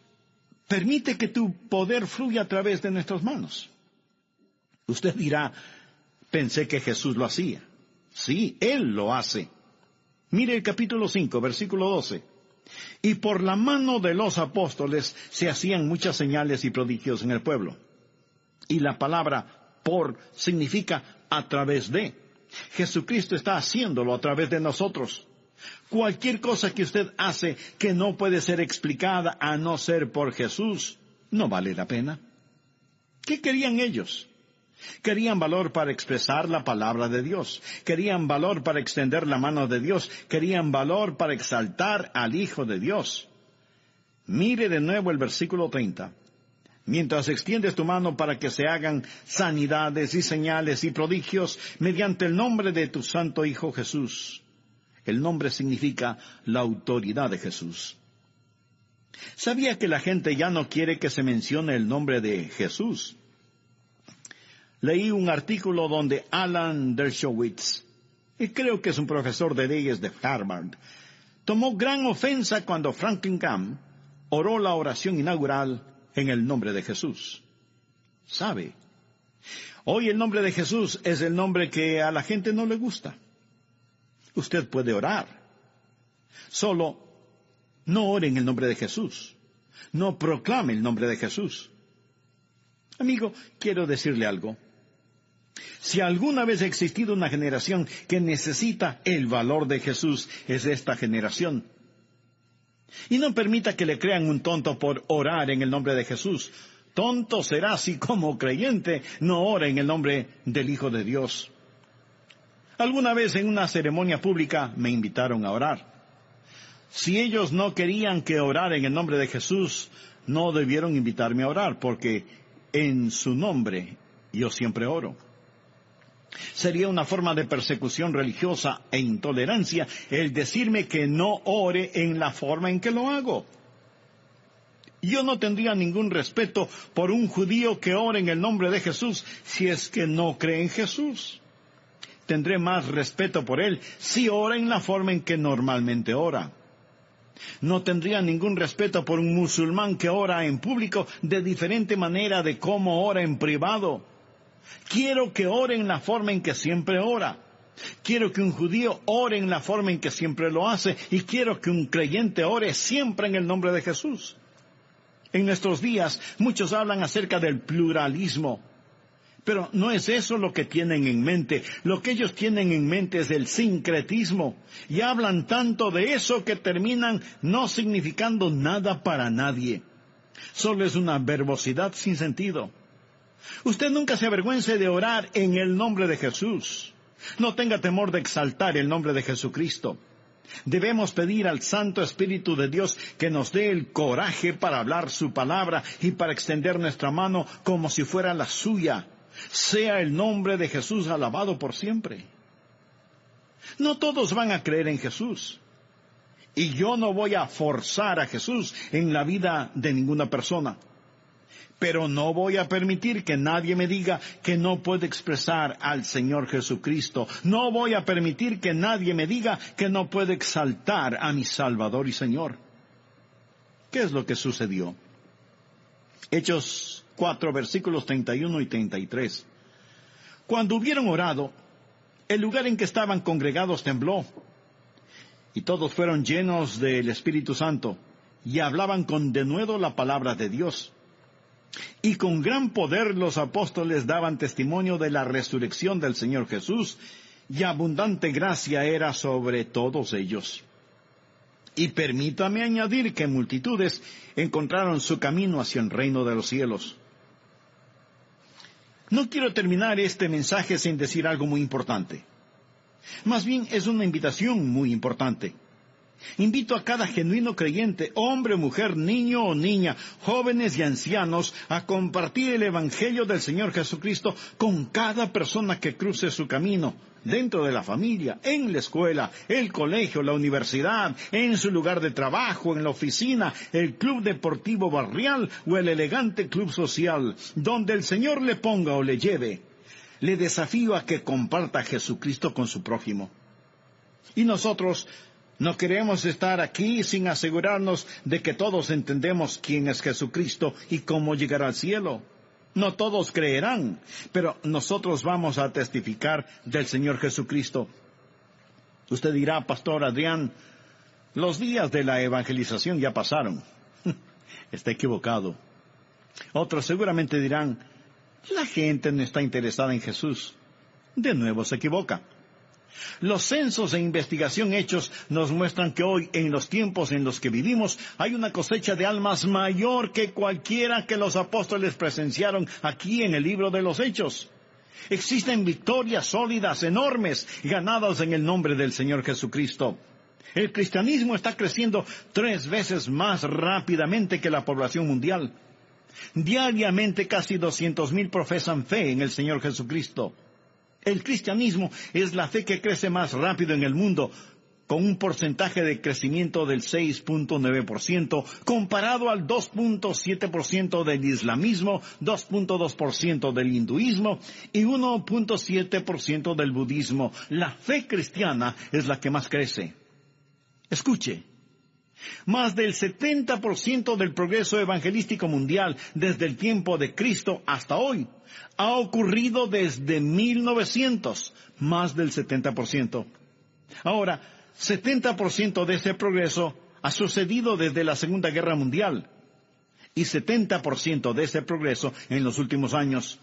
S1: permite que tu poder fluya a través de nuestras manos. Usted dirá, pensé que Jesús lo hacía. Sí, Él lo hace. Mire el capítulo 5, versículo 12. Y por la mano de los apóstoles se hacían muchas señales y prodigios en el pueblo. Y la palabra por significa a través de. Jesucristo está haciéndolo a través de nosotros. Cualquier cosa que usted hace que no puede ser explicada a no ser por Jesús, no vale la pena. ¿Qué querían ellos? Querían valor para expresar la palabra de Dios. Querían valor para extender la mano de Dios. Querían valor para exaltar al Hijo de Dios. Mire de nuevo el versículo 30. Mientras extiendes tu mano para que se hagan sanidades y señales y prodigios mediante el nombre de tu santo Hijo Jesús. El nombre significa la autoridad de Jesús. ¿Sabía que la gente ya no quiere que se mencione el nombre de Jesús? Leí un artículo donde Alan Dershowitz, y creo que es un profesor de leyes de Harvard, tomó gran ofensa cuando Franklin Graham oró la oración inaugural en el nombre de Jesús. ¿Sabe? Hoy el nombre de Jesús es el nombre que a la gente no le gusta. Usted puede orar. Solo no ore en el nombre de Jesús. No proclame el nombre de Jesús. Amigo, quiero decirle algo. Si alguna vez ha existido una generación que necesita el valor de Jesús, es esta generación. Y no permita que le crean un tonto por orar en el nombre de Jesús. Tonto será si como creyente no ora en el nombre del Hijo de Dios. Alguna vez en una ceremonia pública me invitaron a orar. Si ellos no querían que orara en el nombre de Jesús, no debieron invitarme a orar, porque en su nombre yo siempre oro. Sería una forma de persecución religiosa e intolerancia el decirme que no ore en la forma en que lo hago. Yo no tendría ningún respeto por un judío que ore en el nombre de Jesús si es que no cree en Jesús. Tendré más respeto por él si ora en la forma en que normalmente ora. No tendría ningún respeto por un musulmán que ora en público de diferente manera de cómo ora en privado. Quiero que ore en la forma en que siempre ora. Quiero que un judío ore en la forma en que siempre lo hace. Y quiero que un creyente ore siempre en el nombre de Jesús. En nuestros días, muchos hablan acerca del pluralismo. Pero no es eso lo que tienen en mente. Lo que ellos tienen en mente es el sincretismo. Y hablan tanto de eso que terminan no significando nada para nadie. Solo es una verbosidad sin sentido. Usted nunca se avergüence de orar en el nombre de Jesús. No tenga temor de exaltar el nombre de Jesucristo. Debemos pedir al Santo Espíritu de Dios que nos dé el coraje para hablar su palabra y para extender nuestra mano como si fuera la suya. Sea el nombre de Jesús alabado por siempre. No todos van a creer en Jesús. Y yo no voy a forzar a Jesús en la vida de ninguna persona. Pero no voy a permitir que nadie me diga que no puede expresar al Señor Jesucristo. No voy a permitir que nadie me diga que no puede exaltar a mi Salvador y Señor. ¿Qué es lo que sucedió? Hechos 4, versículos 31 y 33. Cuando hubieron orado, el lugar en que estaban congregados tembló, y todos fueron llenos del Espíritu Santo, y hablaban con denuedo la palabra de Dios. Y con gran poder los apóstoles daban testimonio de la resurrección del Señor Jesús, y abundante gracia era sobre todos ellos. Y permítame añadir que multitudes encontraron su camino hacia el reino de los cielos. No quiero terminar este mensaje sin decir algo muy importante. Más bien es una invitación muy importante. Invito a cada genuino creyente, hombre, mujer, niño o niña, jóvenes y ancianos, a compartir el Evangelio del Señor Jesucristo con cada persona que cruce su camino, dentro de la familia, en la escuela, el colegio, la universidad, en su lugar de trabajo, en la oficina, el club deportivo barrial o el elegante club social, donde el Señor le ponga o le lleve. Le desafío a que comparta a Jesucristo con su prójimo. Y nosotros no queremos estar aquí sin asegurarnos de que todos entendemos quién es Jesucristo y cómo llegar al cielo. No todos creerán, pero nosotros vamos a testificar del Señor Jesucristo. Usted dirá, Pastor Adrián, los días de la evangelización ya pasaron. Está equivocado. Otros seguramente dirán, la gente no está interesada en Jesús. De nuevo se equivoca. Los censos e investigación hechos nos muestran que hoy, en los tiempos en los que vivimos, hay una cosecha de almas mayor que cualquiera que los apóstoles presenciaron aquí en el libro de los Hechos. Existen victorias sólidas, enormes, ganadas en el nombre del Señor Jesucristo. El cristianismo está creciendo 3 veces más rápidamente que la población mundial. Diariamente casi 200,000 profesan fe en el Señor Jesucristo. El cristianismo es la fe que crece más rápido en el mundo, con un porcentaje de crecimiento del 6.9%, comparado al 2.7% del islamismo, 2.2% del hinduismo y 1.7% del budismo. La fe cristiana es la que más crece. Escuche. Más del 70% del progreso evangelístico mundial desde el tiempo de Cristo hasta hoy ha ocurrido desde 1900, más del 70%. Ahora, 70% de ese progreso ha sucedido desde la Segunda Guerra Mundial y 70% de ese progreso en los últimos años.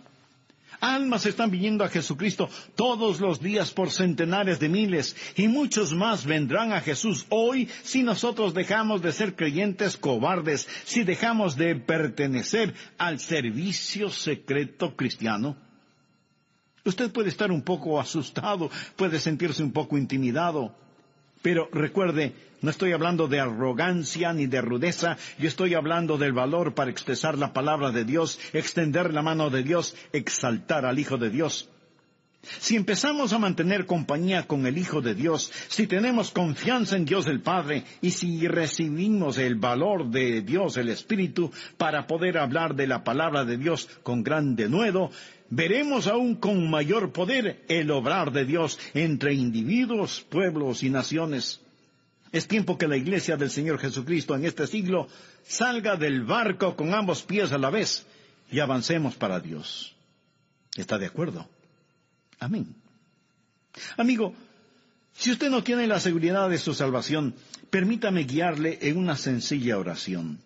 S1: Almas están viniendo a Jesucristo todos los días por centenares de miles, y muchos más vendrán a Jesús hoy si nosotros dejamos de ser creyentes cobardes, si dejamos de pertenecer al servicio secreto cristiano. Usted puede estar un poco asustado, puede sentirse un poco intimidado, pero recuerde, no estoy hablando de arrogancia ni de rudeza, yo estoy hablando del valor para expresar la palabra de Dios, extender la mano de Dios, exaltar al Hijo de Dios. Si empezamos a mantener compañía con el Hijo de Dios, si tenemos confianza en Dios el Padre, y si recibimos el valor de Dios el Espíritu para poder hablar de la palabra de Dios con gran denuedo, veremos aún con mayor poder el obrar de Dios entre individuos, pueblos y naciones. Es tiempo que la Iglesia del Señor Jesucristo en este siglo salga del barco con ambos pies a la vez y avancemos para Dios. ¿Está de acuerdo? Amén. Amigo, si usted no tiene la seguridad de su salvación, permítame guiarle en una sencilla oración.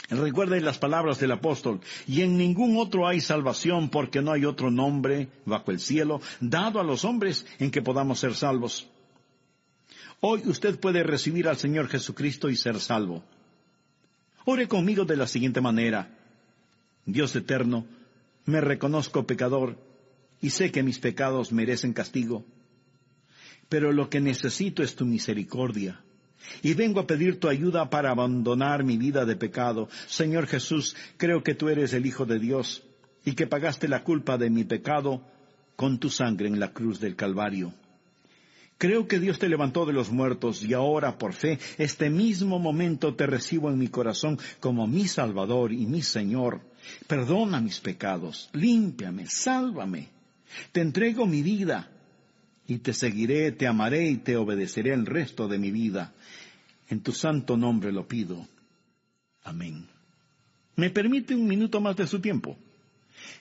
S1: Recuerde las palabras del apóstol, y en ningún otro hay salvación, porque no hay otro nombre bajo el cielo dado a los hombres en que podamos ser salvos. Hoy usted puede recibir al Señor Jesucristo y ser salvo. Ore conmigo de la siguiente manera: Dios eterno, me reconozco pecador y sé que mis pecados merecen castigo, pero lo que necesito es tu misericordia. Y vengo a pedir tu ayuda para abandonar mi vida de pecado. Señor Jesús, creo que tú eres el Hijo de Dios y que pagaste la culpa de mi pecado con tu sangre en la cruz del Calvario. Creo que Dios te levantó de los muertos y ahora, por fe, este mismo momento te recibo en mi corazón como mi Salvador y mi Señor. Perdona mis pecados, límpiame, sálvame. Te entrego mi vida y te seguiré, te amaré y te obedeceré el resto de mi vida. En tu santo nombre lo pido. Amén. ¿Me permite un minuto más de su tiempo?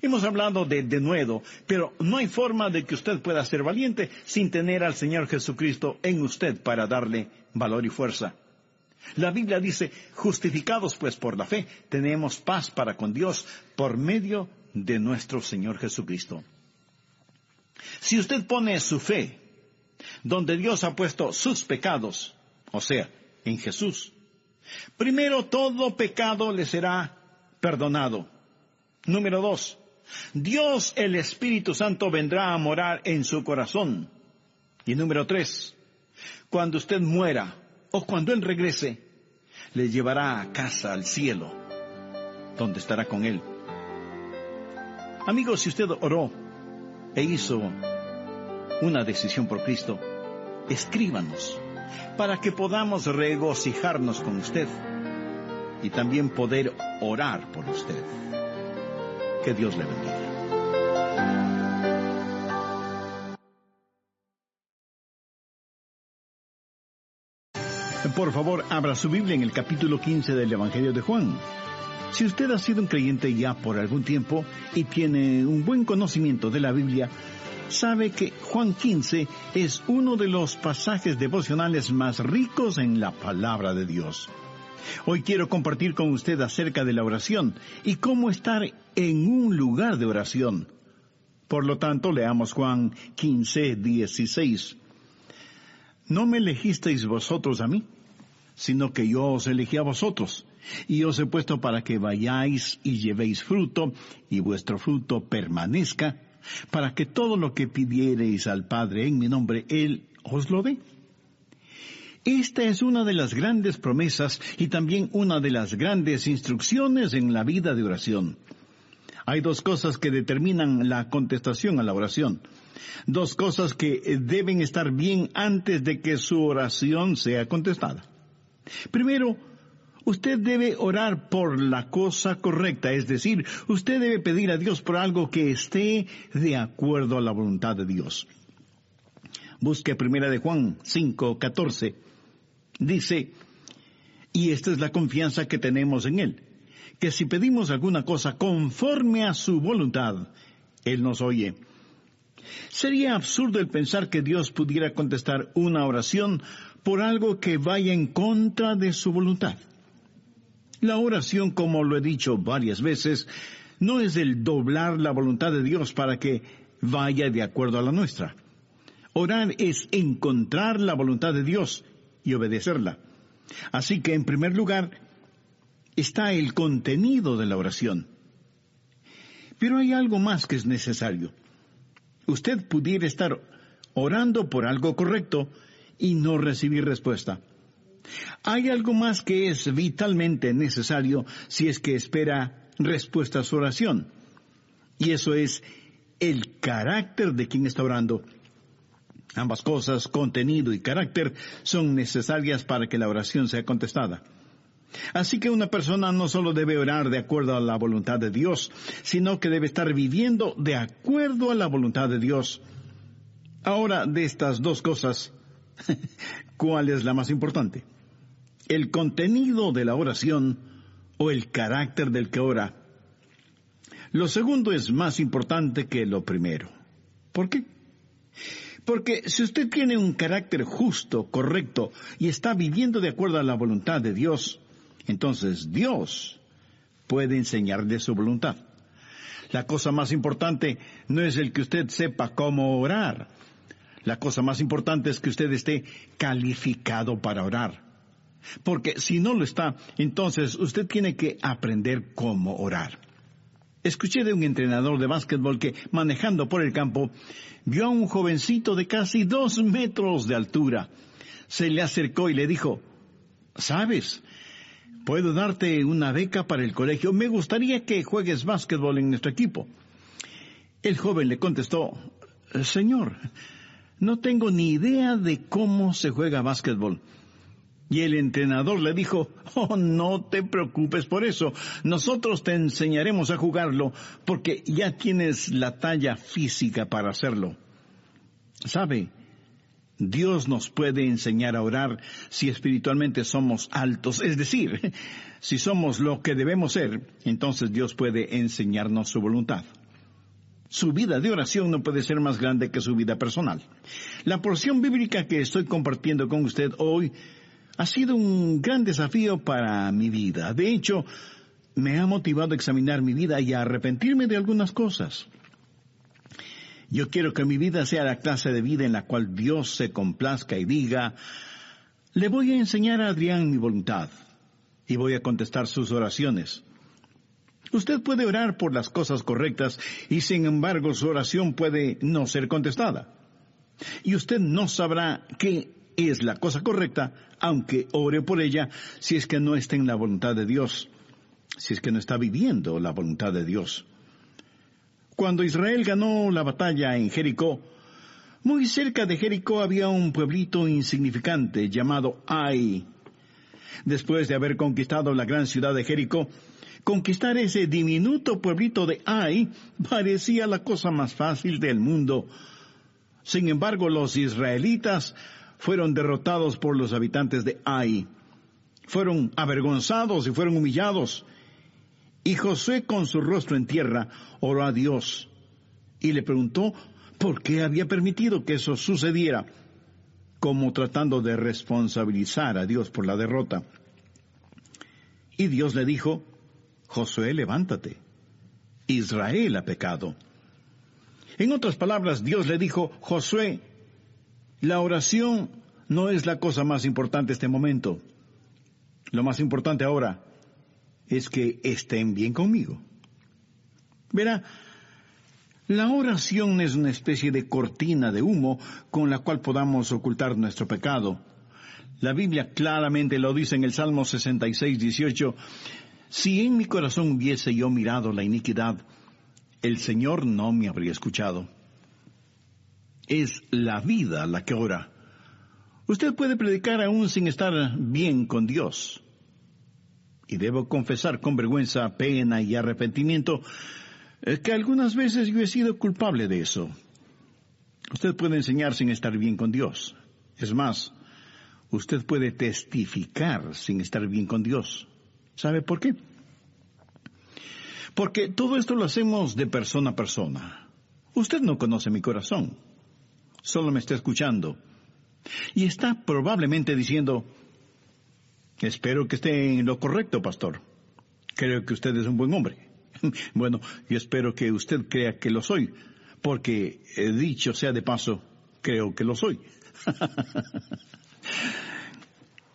S1: Hemos hablado de denuedo, pero no hay forma de que usted pueda ser valiente sin tener al Señor Jesucristo en usted para darle valor y fuerza. La Biblia dice, justificados pues por la fe, tenemos paz para con Dios por medio de nuestro Señor Jesucristo. Si usted pone su fe donde Dios ha puesto sus pecados, o sea, en Jesús, primero todo pecado le será perdonado. Número 2, Dios el Espíritu Santo vendrá a morar en su corazón. Y número 3, cuando usted muera, o cuando Él regrese, le llevará a casa, al cielo, donde estará con Él. Amigos, si usted oró e hizo una decisión por Cristo, escríbanos para que podamos regocijarnos con usted y también poder orar por usted. Que Dios le bendiga. Por favor, abra su Biblia en el capítulo 15 del Evangelio de Juan. Si usted ha sido un creyente ya por algún tiempo y tiene un buen conocimiento de la Biblia, sabe que Juan 15 es uno de los pasajes devocionales más ricos en la palabra de Dios. Hoy quiero compartir con usted acerca de la oración y cómo estar en un lugar de oración. Por lo tanto, leamos Juan 15:16. No me elegisteis vosotros a mí, sino que yo os elegí a vosotros, y os he puesto para que vayáis y llevéis fruto, y vuestro fruto permanezca, para que todo lo que pidiereis al Padre en mi nombre, Él os lo dé. Esta es una de las grandes promesas y también una de las grandes instrucciones en la vida de oración. Hay dos cosas que determinan la contestación a la oración. Dos cosas que deben estar bien antes de que su oración sea contestada. Primero, usted debe orar por la cosa correcta, es decir, usted debe pedir a Dios por algo que esté de acuerdo a la voluntad de Dios. Busque 1 de Juan 5:14. Dice, y esta es la confianza que tenemos en Él, que si pedimos alguna cosa conforme a su voluntad, Él nos oye. Sería absurdo el pensar que Dios pudiera contestar una oración por algo que vaya en contra de su voluntad. La oración, como lo he dicho varias veces, no es el doblar la voluntad de Dios para que vaya de acuerdo a la nuestra. Orar es encontrar la voluntad de Dios y obedecerla. Así que, en primer lugar, está el contenido de la oración. Pero hay algo más que es necesario. Usted pudiera estar orando por algo correcto y no recibir respuesta. Hay algo más que es vitalmente necesario si es que espera respuesta a su oración. Y eso es el carácter de quien está orando. Ambas cosas, contenido y carácter, son necesarias para que la oración sea contestada. Así que una persona no solo debe orar de acuerdo a la voluntad de Dios, sino que debe estar viviendo de acuerdo a la voluntad de Dios. Ahora, de estas dos cosas, ¿cuál es la más importante? ¿El contenido de la oración o el carácter del que ora? Lo segundo es más importante que lo primero. ¿Por qué? Porque si usted tiene un carácter justo, correcto, y está viviendo de acuerdo a la voluntad de Dios, entonces Dios puede enseñarle su voluntad. La cosa más importante no es el que usted sepa cómo orar. La cosa más importante es que usted esté calificado para orar. Porque si no lo está, entonces usted tiene que aprender cómo orar. Escuché de un entrenador de básquetbol que, manejando por el campo, vio a un jovencito de casi 2 metros de altura. Se le acercó y le dijo, ¿sabes? Puedo darte una beca para el colegio. Me gustaría que juegues básquetbol en nuestro equipo. El joven le contestó, Señor, no tengo ni idea de cómo se juega básquetbol. Y el entrenador le dijo, no te preocupes por eso. Nosotros te enseñaremos a jugarlo porque ya tienes la talla física para hacerlo. ¿Sabe? Dios nos puede enseñar a orar si espiritualmente somos altos. Es decir, si somos lo que debemos ser, entonces Dios puede enseñarnos su voluntad. Su vida de oración no puede ser más grande que su vida personal. La porción bíblica que estoy compartiendo con usted hoy ha sido un gran desafío para mi vida. De hecho, me ha motivado a examinar mi vida y a arrepentirme de algunas cosas. Yo quiero que mi vida sea la clase de vida en la cual Dios se complazca y diga, le voy a enseñar a Adrián mi voluntad y voy a contestar sus oraciones. Usted puede orar por las cosas correctas y sin embargo su oración puede no ser contestada. Y usted no sabrá que es la cosa correcta, aunque ore por ella si es que no está en la voluntad de Dios, si es que no está viviendo la voluntad de Dios. Cuando Israel ganó la batalla en Jericó, muy cerca de Jericó había un pueblito insignificante llamado Ai. Después de haber conquistado la gran ciudad de Jericó, conquistar ese diminuto pueblito de Ai parecía la cosa más fácil del mundo. Sin embargo, los israelitas fueron derrotados por los habitantes de Ai. Fueron avergonzados y fueron humillados. Y Josué, con su rostro en tierra, oró a Dios y le preguntó por qué había permitido que eso sucediera, como tratando de responsabilizar a Dios por la derrota. Y Dios le dijo: Josué, levántate. Israel ha pecado. En otras palabras, Dios le dijo: Josué, la oración no es la cosa más importante en este momento. Lo más importante ahora es que estén bien conmigo. Verá, la oración es una especie de cortina de humo con la cual podamos ocultar nuestro pecado. La Biblia claramente lo dice en el Salmo 66:18. Si en mi corazón hubiese yo mirado la iniquidad, el Señor no me habría escuchado. Es la vida la que ora. Usted puede predicar aún sin estar bien con Dios. Y debo confesar con vergüenza, pena y arrepentimiento que algunas veces yo he sido culpable de eso. Usted puede enseñar sin estar bien con Dios. Es más, usted puede testificar sin estar bien con Dios. ¿Sabe por qué? Porque todo esto lo hacemos de persona a persona. Usted no conoce mi corazón. Solo me está escuchando. Y está probablemente diciendo: espero que esté en lo correcto, pastor. Creo que usted es un buen hombre. Bueno, yo espero que usted crea que lo soy, porque, dicho sea de paso, creo que lo soy.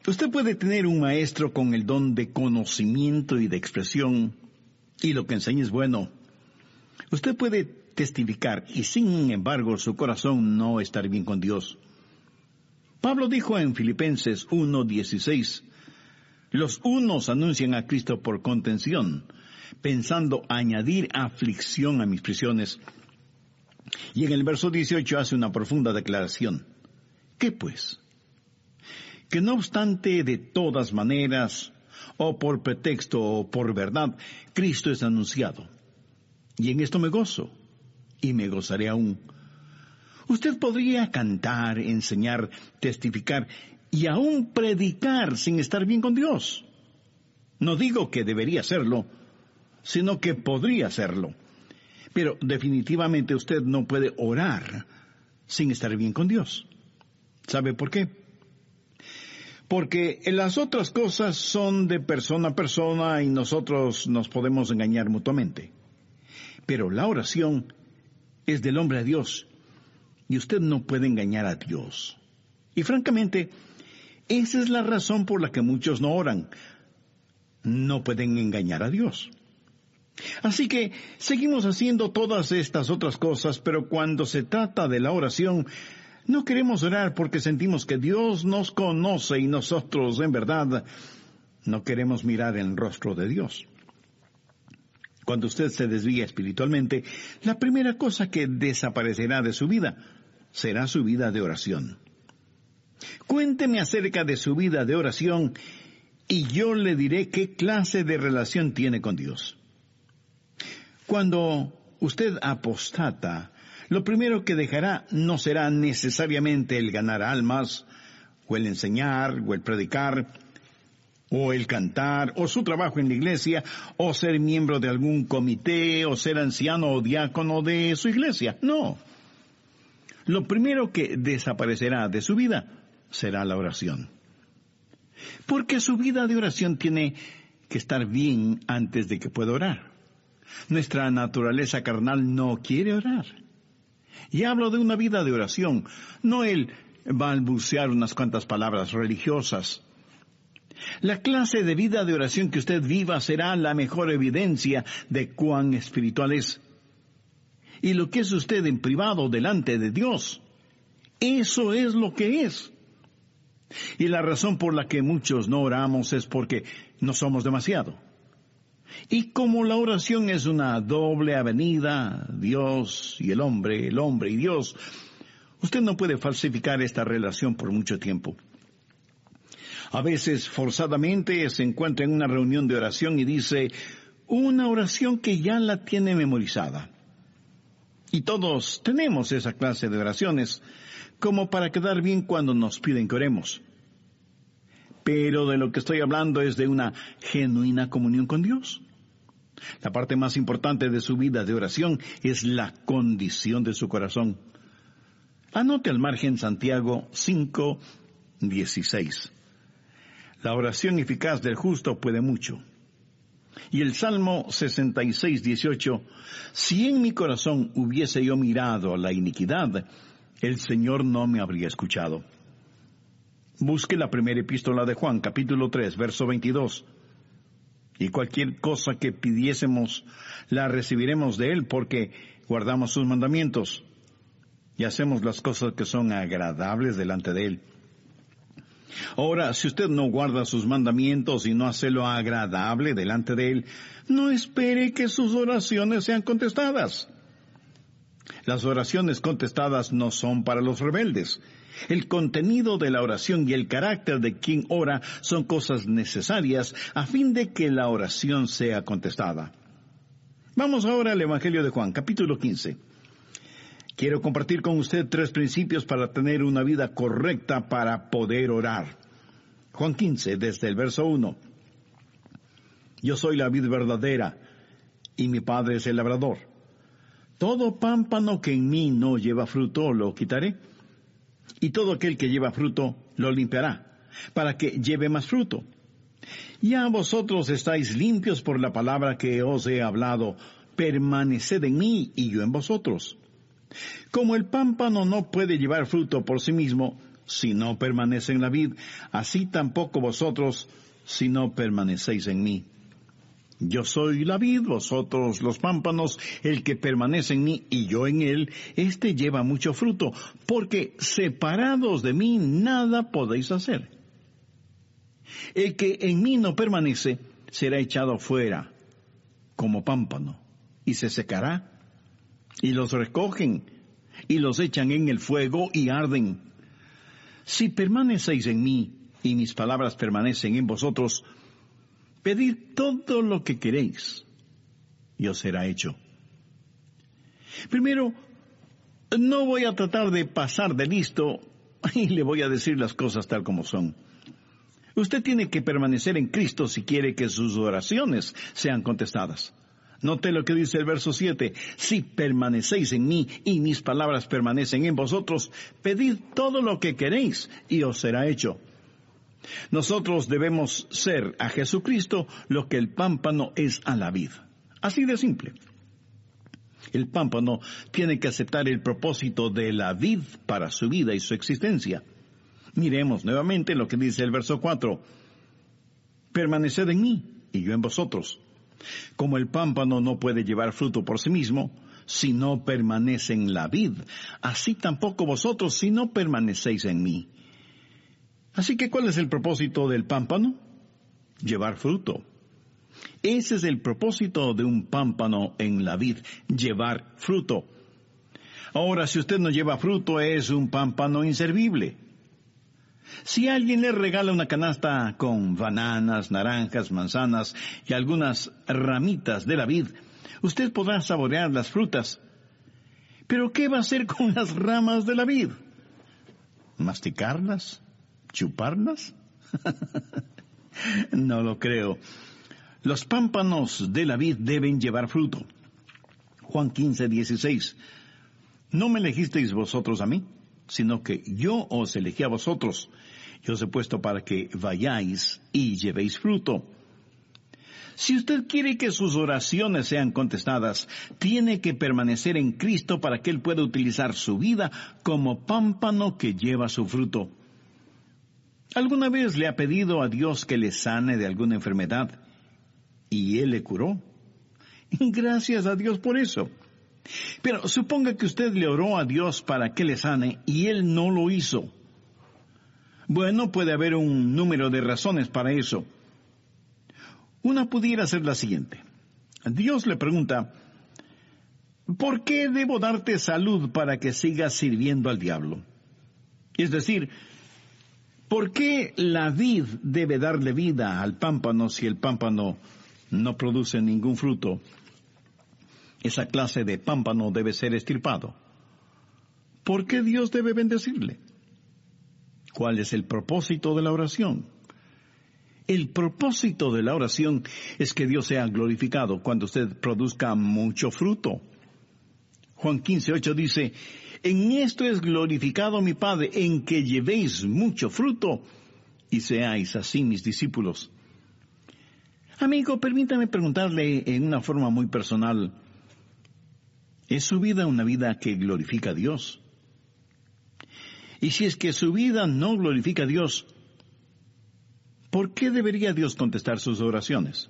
S1: Usted puede tener un maestro con el don de conocimiento y de expresión, y lo que enseña es bueno. Usted puede testificar, y sin embargo su corazón no estar bien con Dios. Pablo dijo en Filipenses 1:16, los unos anuncian a Cristo por contención, pensando añadir aflicción a mis prisiones. Y en el verso 18 hace una profunda declaración. ¿Qué pues? Que no obstante, de todas maneras, o por pretexto o por verdad, Cristo es anunciado. Y en esto me gozo, y me gozaré aún. Usted podría cantar, enseñar, testificar y aún predicar sin estar bien con Dios. No digo que debería hacerlo, sino que podría hacerlo. Pero definitivamente usted no puede orar sin estar bien con Dios. ¿Sabe por qué? Porque las otras cosas son de persona a persona y nosotros nos podemos engañar mutuamente. Pero la oración es del hombre a Dios, y usted no puede engañar a Dios. Y francamente, esa es la razón por la que muchos no oran. No pueden engañar a Dios. Así que seguimos haciendo todas estas otras cosas, pero cuando se trata de la oración, no queremos orar porque sentimos que Dios nos conoce y nosotros, en verdad, no queremos mirar el rostro de Dios. Cuando usted se desvía espiritualmente, la primera cosa que desaparecerá de su vida será su vida de oración. Cuénteme acerca de su vida de oración y yo le diré qué clase de relación tiene con Dios. Cuando usted apostata, lo primero que dejará no será necesariamente el ganar almas, o el enseñar, o el predicar, o el cantar, o su trabajo en la iglesia, o ser miembro de algún comité, o ser anciano o diácono de su iglesia. No. Lo primero que desaparecerá de su vida será la oración. Porque su vida de oración tiene que estar bien antes de que pueda orar. Nuestra naturaleza carnal no quiere orar. Y hablo de una vida de oración, no el balbucear unas cuantas palabras religiosas. La clase de vida de oración que usted viva será la mejor evidencia de cuán espiritual es. Y lo que es usted en privado delante de Dios, eso es lo que es. Y la razón por la que muchos no oramos es porque no somos demasiado. Y como la oración es una doble avenida, Dios y el hombre y Dios, usted no puede falsificar esta relación por mucho tiempo. A veces, forzadamente, se encuentra en una reunión de oración y dice una oración que ya la tiene memorizada. Y todos tenemos esa clase de oraciones, como para quedar bien cuando nos piden que oremos. Pero de lo que estoy hablando es de una genuina comunión con Dios. La parte más importante de su vida de oración es la condición de su corazón. Anote al margen Santiago 5:16. La oración eficaz del justo puede mucho. Y el Salmo 66:18, si en mi corazón hubiese yo mirado a la iniquidad, el Señor no me habría escuchado. Busque la primera epístola de Juan, capítulo 3, verso 22. Y cualquier cosa que pidiésemos, la recibiremos de Él, porque guardamos sus mandamientos y hacemos las cosas que son agradables delante de Él. Ahora, si usted no guarda sus mandamientos y no hace lo agradable delante de Él, no espere que sus oraciones sean contestadas. Las oraciones contestadas no son para los rebeldes. El contenido de la oración y el carácter de quien ora son cosas necesarias a fin de que la oración sea contestada. Vamos ahora al Evangelio de Juan, capítulo 15. Quiero compartir con usted 3 principios para tener una vida correcta para poder orar. Juan 15, desde el verso 1. Yo soy la vid verdadera, y mi Padre es el labrador. Todo pámpano que en mí no lleva fruto lo quitaré, y todo aquel que lleva fruto lo limpiará, para que lleve más fruto. Ya vosotros estáis limpios por la palabra que os he hablado. Permaneced en mí y yo en vosotros. Como el pámpano no puede llevar fruto por sí mismo si no permanece en la vid, así tampoco vosotros si no permanecéis en mí. Yo soy la vid, vosotros los pámpanos. El que permanece en mí y yo en él, éste lleva mucho fruto, porque separados de mí nada podéis hacer. El que en mí no permanece será echado fuera como pámpano y se secará. Y los recogen y los echan en el fuego y arden. Si permanecéis en mí y mis palabras permanecen en vosotros, pedid todo lo que queréis y os será hecho. Primero, no voy a tratar de pasar de listo y le voy a decir las cosas tal como son. Usted tiene que permanecer en Cristo si quiere que sus oraciones sean contestadas. Note lo que dice el verso 7. Si permanecéis en mí y mis palabras permanecen en vosotros, pedid todo lo que queréis y os será hecho. Nosotros debemos ser a Jesucristo lo que el pámpano es a la vid. Así de simple. El pámpano tiene que aceptar el propósito de la vid para su vida y su existencia. Miremos nuevamente lo que dice el verso 4. Permaneced en mí y yo en vosotros. Como el pámpano no puede llevar fruto por sí mismo, si no permanece en la vid, así tampoco vosotros si no permanecéis en mí. Así que, ¿cuál es el propósito del pámpano? Llevar fruto. Ese es el propósito de un pámpano en la vid, llevar fruto. Ahora, si usted no lleva fruto, es un pámpano inservible. Si alguien le regala una canasta con bananas, naranjas, manzanas y algunas ramitas de la vid, usted podrá saborear las frutas. ¿Pero qué va a hacer con las ramas de la vid? ¿Masticarlas? ¿Chuparlas? No lo creo. Los pámpanos de la vid deben llevar fruto. Juan 15:16. No me elegisteis vosotros a mí, sino que yo os elegí a vosotros. Yo os he puesto para que vayáis y llevéis fruto. Si usted quiere que sus oraciones sean contestadas, tiene que permanecer en Cristo para que Él pueda utilizar su vida como pámpano que lleva su fruto. ¿Alguna vez le ha pedido a Dios que le sane de alguna enfermedad y Él le curó? Gracias a Dios por eso. Pero suponga que usted le oró a Dios para que le sane y Él no lo hizo. Bueno, puede haber un número de razones para eso. Una pudiera ser la siguiente. Dios le pregunta, ¿por qué debo darte salud para que sigas sirviendo al diablo? Es decir, ¿por qué la vid debe darle vida al pámpano si el pámpano no produce ningún fruto? Esa clase de pámpano debe ser extirpado. ¿Por qué Dios debe bendecirle? ¿Cuál es el propósito de la oración? El propósito de la oración es que Dios sea glorificado cuando usted produzca mucho fruto. Juan 15:8 dice, en esto es glorificado mi Padre, en que llevéis mucho fruto y seáis así mis discípulos. Amigo, permítame preguntarle en una forma muy personal, ¿es su vida una vida que glorifica a Dios? Y si es que su vida no glorifica a Dios, ¿por qué debería Dios contestar sus oraciones?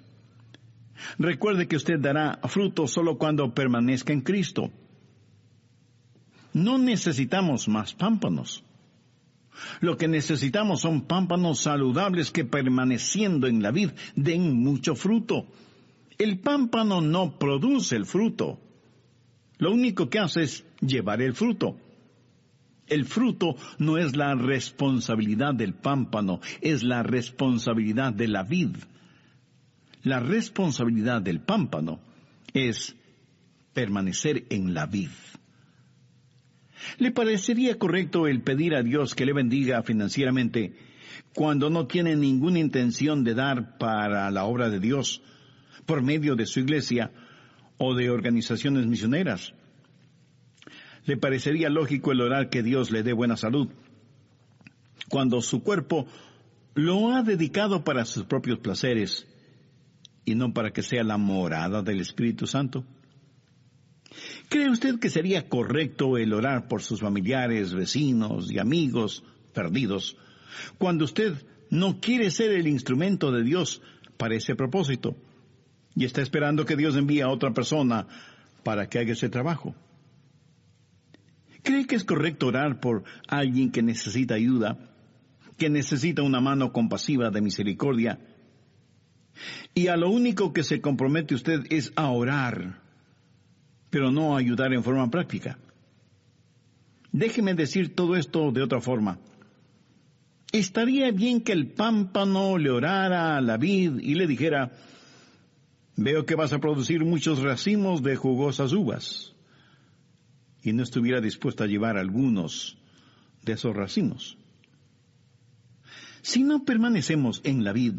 S1: Recuerde que usted dará fruto solo cuando permanezca en Cristo. No necesitamos más pámpanos. Lo que necesitamos son pámpanos saludables que permaneciendo en la vid den mucho fruto. El pámpano no produce el fruto. Lo único que hace es llevar el fruto. El fruto no es la responsabilidad del pámpano, es la responsabilidad de la vid. La responsabilidad del pámpano es permanecer en la vid. ¿Le parecería correcto el pedir a Dios que le bendiga financieramente cuando no tiene ninguna intención de dar para la obra de Dios por medio de su iglesia o de organizaciones misioneras? ¿Le parecería lógico el orar que Dios le dé buena salud cuando su cuerpo lo ha dedicado para sus propios placeres y no para que sea la morada del Espíritu Santo? ¿Cree usted que sería correcto el orar por sus familiares, vecinos y amigos perdidos cuando usted no quiere ser el instrumento de Dios para ese propósito y está esperando que Dios envíe a otra persona para que haga ese trabajo? ¿Cree que es correcto orar por alguien que necesita ayuda, que necesita una mano compasiva de misericordia, y a lo único que se compromete usted es a orar, pero no a ayudar en forma práctica? Déjeme decir todo esto de otra forma. ¿Estaría bien que el pámpano le orara a la vid y le dijera, veo que vas a producir muchos racimos de jugosas uvas, y no estuviera dispuesto a llevar algunos de esos racimos? Si no permanecemos en la vid,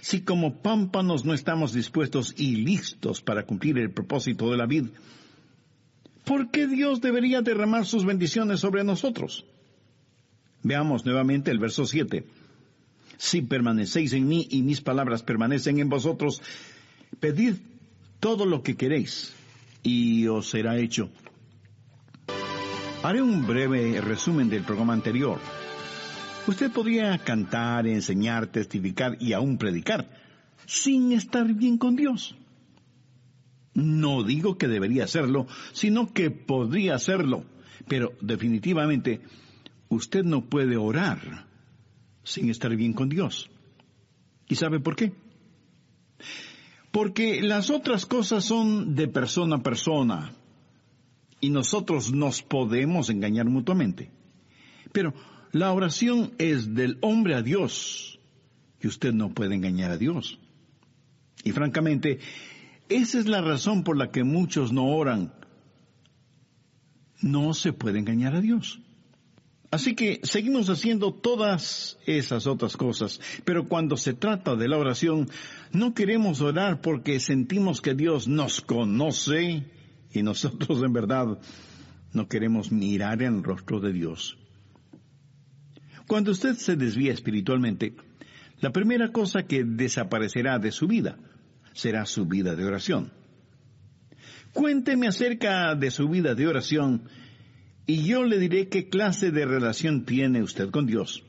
S1: si como pámpanos no estamos dispuestos y listos para cumplir el propósito de la vid, ¿por qué Dios debería derramar sus bendiciones sobre nosotros? Veamos nuevamente el verso 7. Si permanecéis en mí y mis palabras permanecen en vosotros, pedid todo lo que queréis y os será hecho. Haré un breve resumen del programa anterior. Usted podría cantar, enseñar, testificar y aún predicar sin estar bien con Dios. No digo que debería hacerlo, sino que podría hacerlo. Pero definitivamente usted no puede orar sin estar bien con Dios. ¿Y sabe por qué? Porque las otras cosas son de persona a persona, y nosotros nos podemos engañar mutuamente. Pero la oración es del hombre a Dios, y usted no puede engañar a Dios. Y francamente, esa es la razón por la que muchos no oran. No se puede engañar a Dios. Así que seguimos haciendo todas esas otras cosas, pero cuando se trata de la oración, no queremos orar porque sentimos que Dios nos conoce y nosotros en verdad no queremos mirar en el rostro de Dios. Cuando usted se desvía espiritualmente, la primera cosa que desaparecerá de su vida será su vida de oración. Cuénteme acerca de su vida de oración y yo le diré qué clase de relación tiene usted con Dios.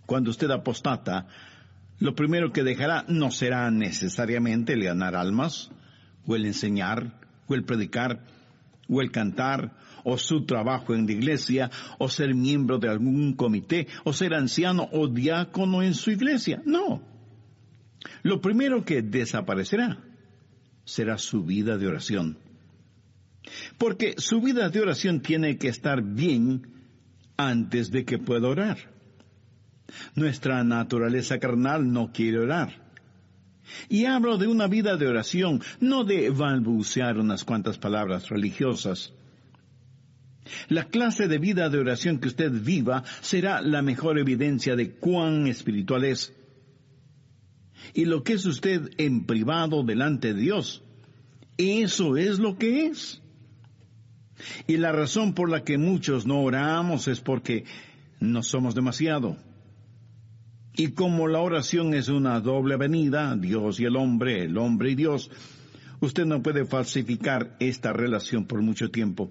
S1: Cuando usted apostata, lo primero que dejará no será necesariamente el ganar almas, o el enseñar, o el predicar, o el cantar, o su trabajo en la iglesia, o ser miembro de algún comité, o ser anciano o diácono en su iglesia. No. Lo primero que desaparecerá será su vida de oración. Porque su vida de oración tiene que estar bien antes de que pueda orar. Nuestra naturaleza carnal no quiere orar. Y hablo de una vida de oración, no de balbucear unas cuantas palabras religiosas. La clase de vida de oración que usted viva será la mejor evidencia de cuán espiritual es. Y lo que es usted en privado delante de Dios, eso es lo que es. Y la razón por la que muchos no oramos es porque no somos demasiado. Y como la oración es una doble avenida, Dios y el hombre y Dios, usted no puede falsificar esta relación por mucho tiempo.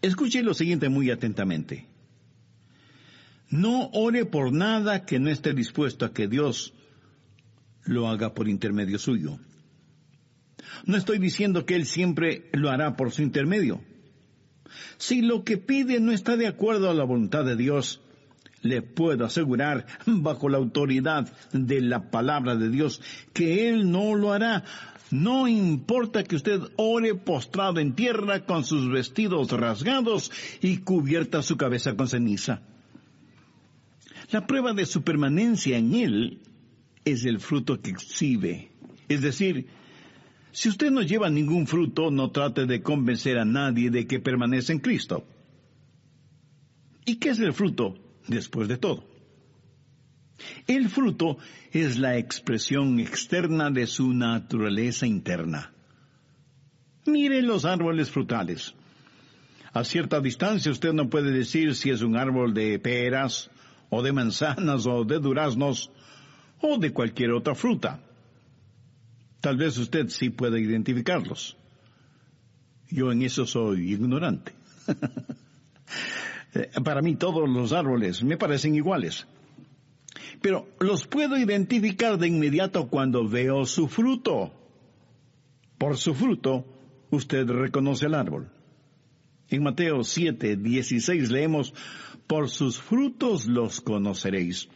S1: Escuche lo siguiente muy atentamente. No ore por nada que no esté dispuesto a que Dios lo haga por intermedio suyo. No estoy diciendo que Él siempre lo hará por su intermedio. Si lo que pide no está de acuerdo a la voluntad de Dios, le puedo asegurar, bajo la autoridad de la palabra de Dios, que Él no lo hará. No importa que usted ore postrado en tierra con sus vestidos rasgados y cubierta su cabeza con ceniza. La prueba de su permanencia en Él es el fruto que exhibe. Es decir, si usted no lleva ningún fruto, no trate de convencer a nadie de que permanece en Cristo. ¿Y qué es el fruto, después de todo? El fruto es la expresión externa de su naturaleza interna. Mire los árboles frutales. A cierta distancia usted no puede decir si es un árbol de peras, o de manzanas, o de duraznos, o de cualquier otra fruta. Tal vez usted sí pueda identificarlos. Yo en eso soy ignorante. Para mí todos los árboles me parecen iguales. Pero los puedo identificar de inmediato cuando veo su fruto. Por su fruto, usted reconoce el árbol. En Mateo 7:16 leemos, por sus frutos los conoceréis.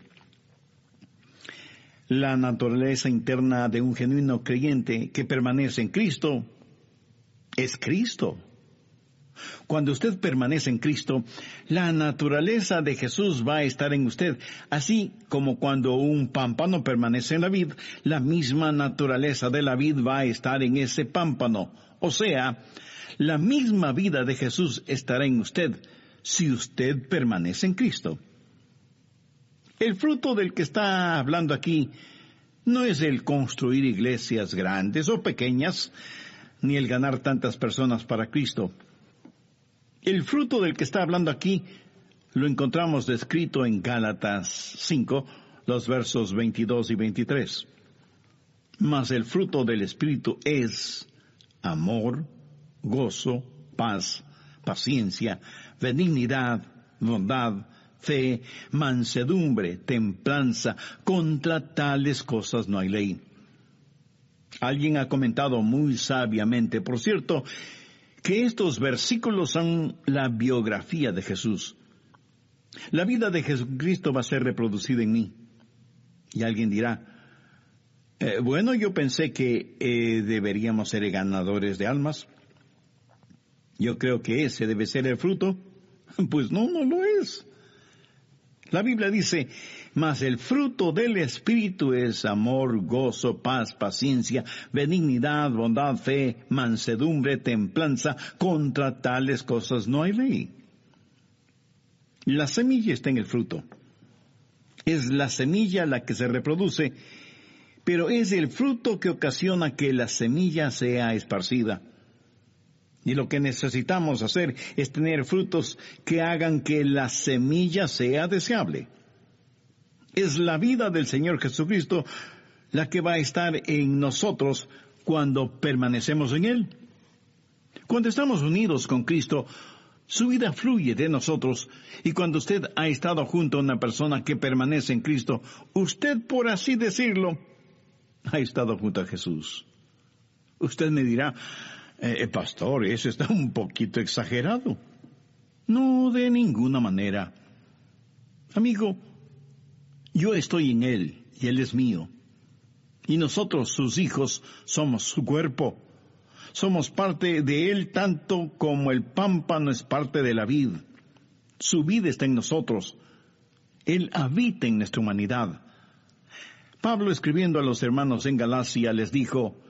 S1: La naturaleza interna de un genuino creyente que permanece en Cristo es Cristo. Cuando usted permanece en Cristo, la naturaleza de Jesús va a estar en usted, así como cuando un pámpano permanece en la vid, la misma naturaleza de la vid va a estar en ese pámpano. O sea, la misma vida de Jesús estará en usted si usted permanece en Cristo. El fruto del que está hablando aquí no es el construir iglesias grandes o pequeñas, ni el ganar tantas personas para Cristo. El fruto del que está hablando aquí lo encontramos descrito en Gálatas 5, los versos 22 y 23. Mas el fruto del Espíritu es amor, gozo, paz, paciencia, benignidad, bondad, fe, mansedumbre, templanza. Contra tales cosas no hay ley. Alguien ha comentado muy sabiamente, por cierto, que estos versículos son la biografía de Jesús. La vida de Jesucristo va a ser reproducida en mí. Y alguien dirá, bueno, yo pensé que deberíamos ser ganadores de almas. Yo creo que ese debe ser el fruto. Pues no lo es. La Biblia dice, mas el fruto del Espíritu es amor, gozo, paz, paciencia, benignidad, bondad, fe, mansedumbre, templanza. Contra tales cosas no hay ley. La semilla está en el fruto. Es la semilla la que se reproduce, pero es el fruto que ocasiona que la semilla sea esparcida. Y lo que necesitamos hacer es tener frutos que hagan que la semilla sea deseable. Es la vida del Señor Jesucristo la que va a estar en nosotros cuando permanecemos en Él. Cuando estamos unidos con Cristo, su vida fluye de nosotros, y cuando usted ha estado junto a una persona que permanece en Cristo, usted, por así decirlo, ha estado junto a Jesús. Usted me dirá, Pastor, eso está un poquito exagerado. No, de ninguna manera. Amigo, yo estoy en Él y Él es mío. Y nosotros, sus hijos, somos su cuerpo. Somos parte de Él tanto como el pámpano es parte de la vid. Su vida está en nosotros. Él habita en nuestra humanidad. Pablo, escribiendo a los hermanos en Galacia, les dijo: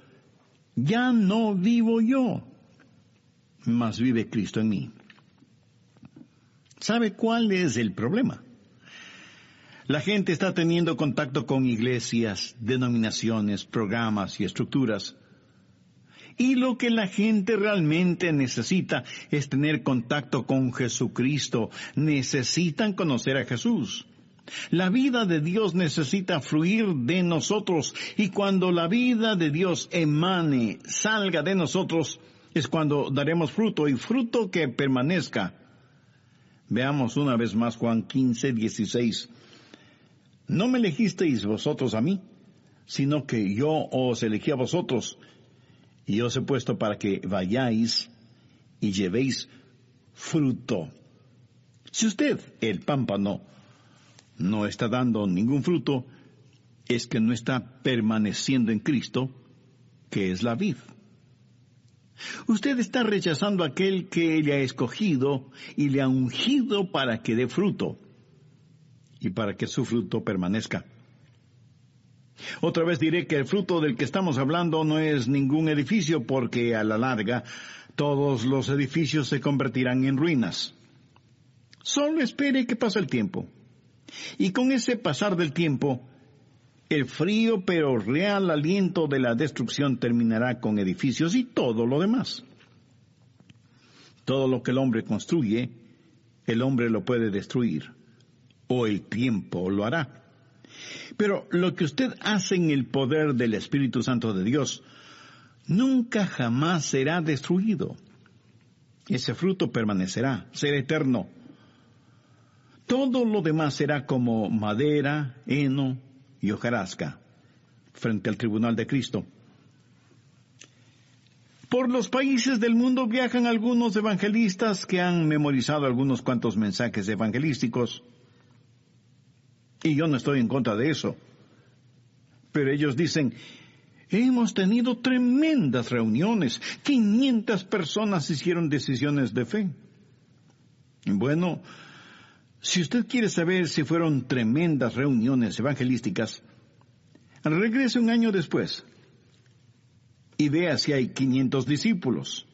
S1: ya no vivo yo, mas vive Cristo en mí. ¿Sabe cuál es el problema? La gente está teniendo contacto con iglesias, denominaciones, programas y estructuras. Y lo que la gente realmente necesita es tener contacto con Jesucristo. Necesitan conocer a Jesús. La vida de Dios necesita fluir de nosotros, y cuando la vida de Dios emane, salga de nosotros, es cuando daremos fruto, y fruto que permanezca. Veamos una vez más Juan 15:16. No me elegisteis vosotros a mí, sino que yo os elegí a vosotros, y os he puesto para que vayáis y llevéis fruto. Si usted, el pámpano, no está dando ningún fruto, es que no está permaneciendo en Cristo, que es la vid. Usted está rechazando a aquel que le ha escogido y le ha ungido para que dé fruto, y para que su fruto permanezca. Otra vez diré que el fruto del que estamos hablando no es ningún edificio, porque a la larga todos los edificios se convertirán en ruinas. Solo espere que pase el tiempo. Y con ese pasar del tiempo, el frío pero real aliento de la destrucción terminará con edificios y todo lo demás. Todo lo que el hombre construye, el hombre lo puede destruir, o el tiempo lo hará. Pero lo que usted hace en el poder del Espíritu Santo de Dios, nunca jamás será destruido. Ese fruto permanecerá, será eterno. Todo lo demás será como madera, heno y hojarasca frente al tribunal de Cristo. Por los países del mundo viajan algunos evangelistas que han memorizado algunos cuantos mensajes evangelísticos. Y yo no estoy en contra de eso. Pero ellos dicen: hemos tenido tremendas reuniones. 500 personas hicieron decisiones de fe. Bueno, si usted quiere saber si fueron tremendas reuniones evangelísticas, regrese un año después y vea si hay 500 discípulos.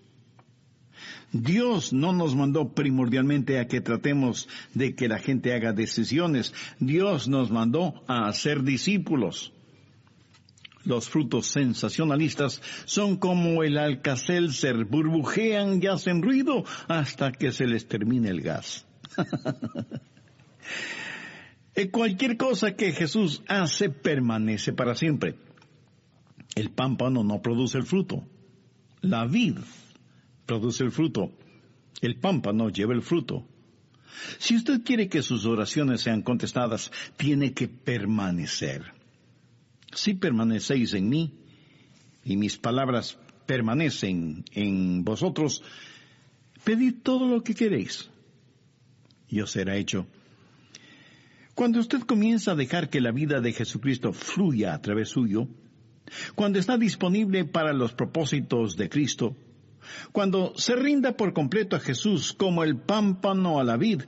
S1: Dios no nos mandó primordialmente a que tratemos de que la gente haga decisiones. Dios nos mandó a hacer discípulos. Los frutos sensacionalistas son como el Alka-Seltzer, burbujean y hacen ruido hasta que se les termine el gas. Cualquier cosa que Jesús hace permanece para siempre. El pámpano no produce el fruto. La vid produce el fruto. El pámpano lleva el fruto. Si usted quiere que sus oraciones sean contestadas, tiene que permanecer. Si permanecéis en mí, y mis palabras permanecen en vosotros, pedid todo lo que queréis, y os será hecho. Cuando usted comienza a dejar que la vida de Jesucristo fluya a través suyo, cuando está disponible para los propósitos de Cristo, cuando se rinda por completo a Jesús como el pámpano a la vid,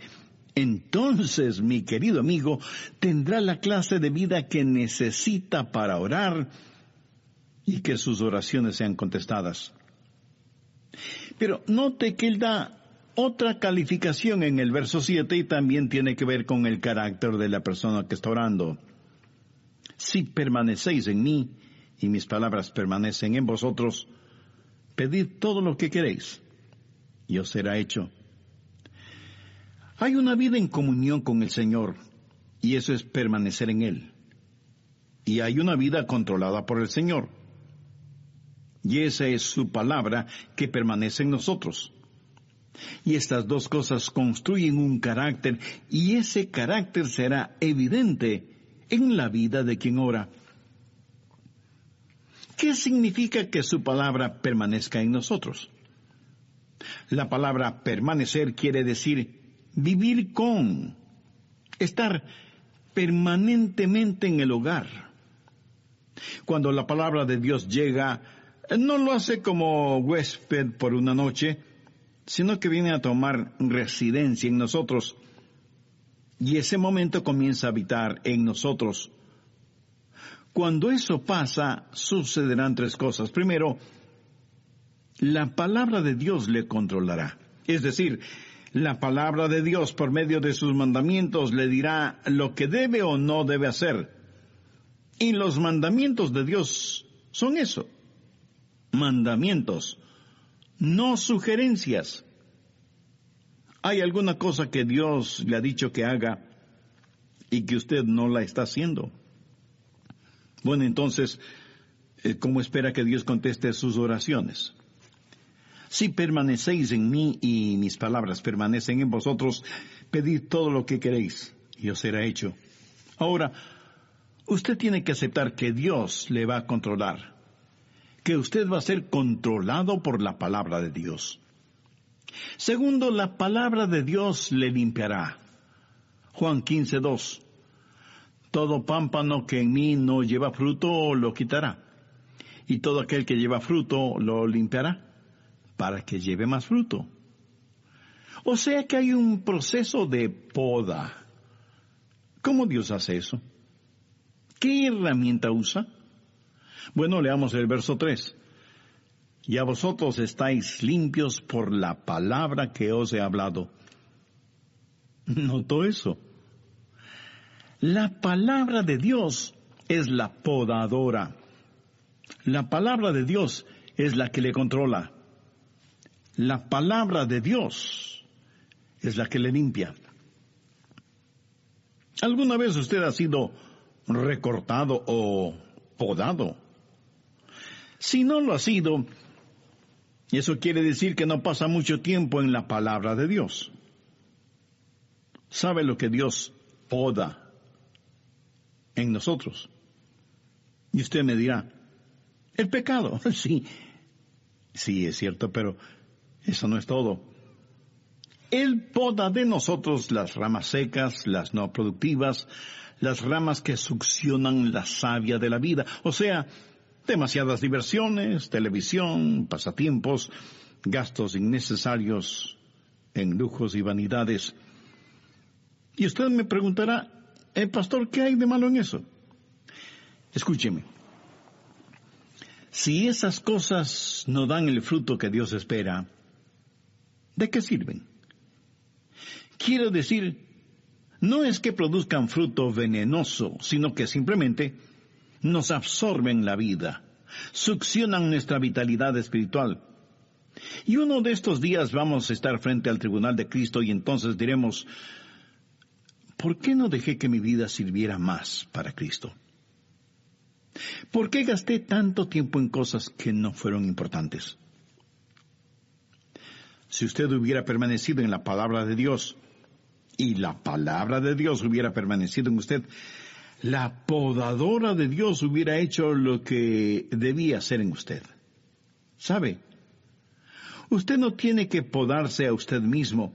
S1: entonces, mi querido amigo, tendrá la clase de vida que necesita para orar y que sus oraciones sean contestadas. Pero note que él da otra calificación en el verso 7 y también tiene que ver con el carácter de la persona que está orando. Si permanecéis en mí y mis palabras permanecen en vosotros, pedid todo lo que queréis y os será hecho. Hay una vida en comunión con el Señor, y eso es permanecer en Él. Y hay una vida controlada por el Señor, y esa es su palabra que permanece en nosotros. Y estas dos cosas construyen un carácter, y ese carácter será evidente en la vida de quien ora. ¿Qué significa que su palabra permanezca en nosotros? La palabra permanecer quiere decir vivir con, estar permanentemente en el hogar. Cuando la palabra de Dios llega, no lo hace como huésped por una noche, sino que viene a tomar residencia en nosotros. Y ese momento comienza a habitar en nosotros. Cuando eso pasa, sucederán tres cosas. Primero, la palabra de Dios le controlará. Es decir, la palabra de Dios por medio de sus mandamientos le dirá lo que debe o no debe hacer. Y los mandamientos de Dios son eso, mandamientos, no sugerencias. ¿Hay alguna cosa que Dios le ha dicho que haga y que usted no la está haciendo? Bueno, entonces, ¿cómo espera que Dios conteste sus oraciones? Si permanecéis en mí y mis palabras permanecen en vosotros, pedid todo lo que queréis y os será hecho. Ahora, usted tiene que aceptar que Dios le va a controlar, que usted va a ser controlado por la palabra de Dios. Segundo, la palabra de Dios le limpiará. Juan 15:2. Todo pámpano que en mí no lleva fruto lo quitará, y todo aquel que lleva fruto lo limpiará, para que lleve más fruto. O sea que hay un proceso de poda. ¿Cómo Dios hace eso? ¿Qué herramienta usa? Bueno, leamos el verso 3. Y a vosotros estáis limpios por la palabra que os he hablado. ¿Notó eso? La palabra de Dios es la podadora. La palabra de Dios es la que le controla. La palabra de Dios es la que le limpia. ¿Alguna vez usted ha sido recortado o podado? Si no lo ha sido, eso quiere decir que no pasa mucho tiempo en la palabra de Dios. ¿Sabe lo que Dios poda en nosotros? Y usted me dirá, el pecado. Sí, es cierto, pero eso no es todo. Él poda de nosotros las ramas secas, las no productivas, las ramas que succionan la savia de la vida. O sea, demasiadas diversiones, televisión, pasatiempos, gastos innecesarios en lujos y vanidades. Y usted me preguntará, pastor, ¿qué hay de malo en eso? Escúcheme. Si esas cosas no dan el fruto que Dios espera, ¿de qué sirven? Quiero decir, no es que produzcan fruto venenoso, sino que simplemente nos absorben la vida, succionan nuestra vitalidad espiritual. Y uno de estos días vamos a estar frente al tribunal de Cristo y entonces diremos, ¿por qué no dejé que mi vida sirviera más para Cristo? ¿Por qué gasté tanto tiempo en cosas que no fueron importantes? Si usted hubiera permanecido en la palabra de Dios, y la palabra de Dios hubiera permanecido en usted, la podadora de Dios hubiera hecho lo que debía hacer en usted. ¿Sabe? Usted no tiene que podarse a usted mismo,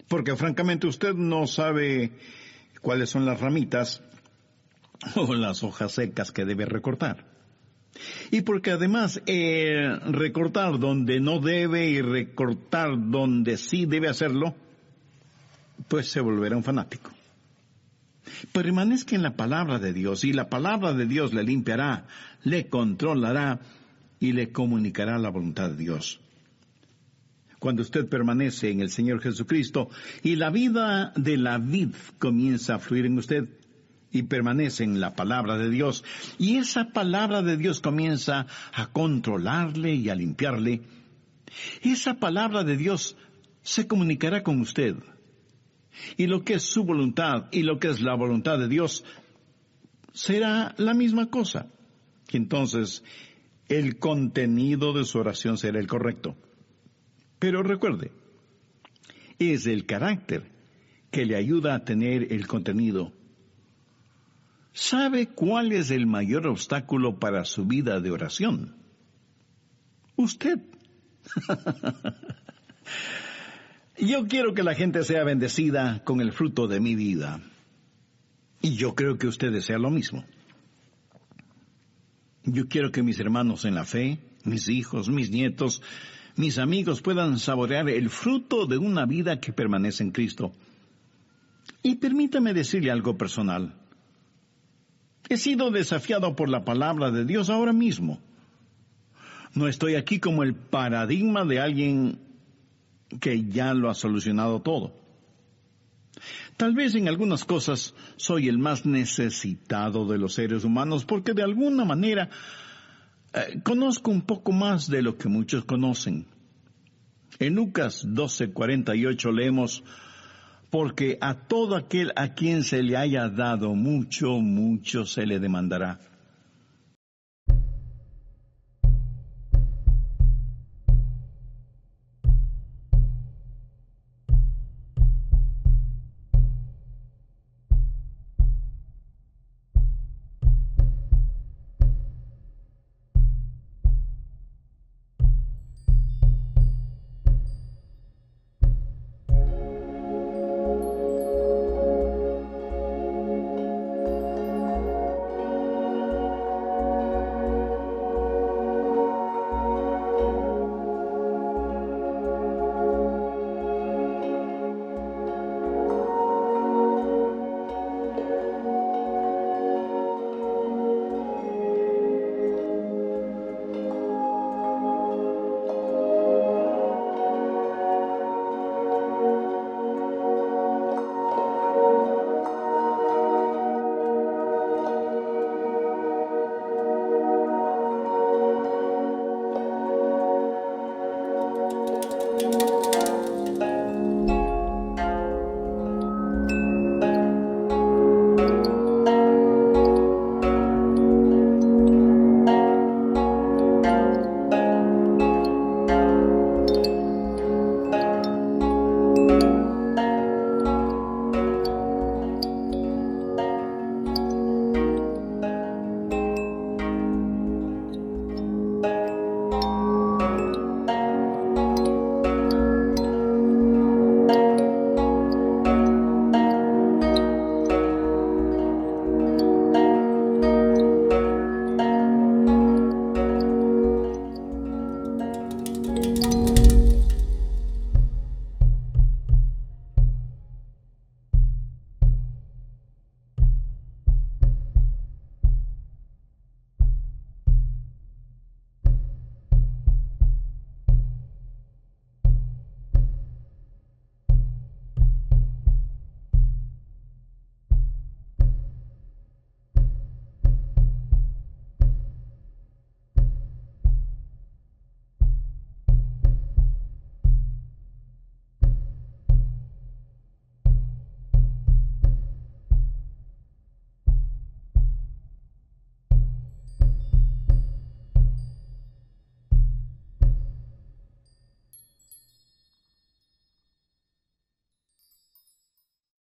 S1: porque francamente usted no sabe cuáles son las ramitas o las hojas secas que debe recortar. Y porque además recortar donde no debe y recortar donde sí debe hacerlo, pues se volverá un fanático. Permanezca en la palabra de Dios y la palabra de Dios le limpiará, le controlará y le comunicará la voluntad de Dios. Cuando usted permanece en el Señor Jesucristo y la vida de la vid comienza a fluir en usted y permanece en la palabra de Dios, y esa palabra de Dios comienza a controlarle y a limpiarle, esa palabra de Dios se comunicará con usted. Y lo que es su voluntad y lo que es la voluntad de Dios será la misma cosa. Entonces, el contenido de su oración será el correcto. Pero recuerde, es el carácter que le ayuda a tener el contenido. ¿Sabe cuál es el mayor obstáculo para su vida de oración? Usted. Yo quiero que la gente sea bendecida con el fruto de mi vida. Y yo creo que usted desea lo mismo. Yo quiero que mis hermanos en la fe, mis hijos, mis nietos, mis amigos puedan saborear el fruto de una vida que permanece en Cristo. Y permítame decirle algo personal. He sido desafiado por la palabra de Dios ahora mismo. No estoy aquí como el paradigma de alguien que ya lo ha solucionado todo. Tal vez en algunas cosas soy el más necesitado de los seres humanos porque de alguna manera conozco un poco más de lo que muchos conocen. En Lucas 12:48 leemos: porque a todo aquel a quien se le haya dado mucho, mucho se le demandará.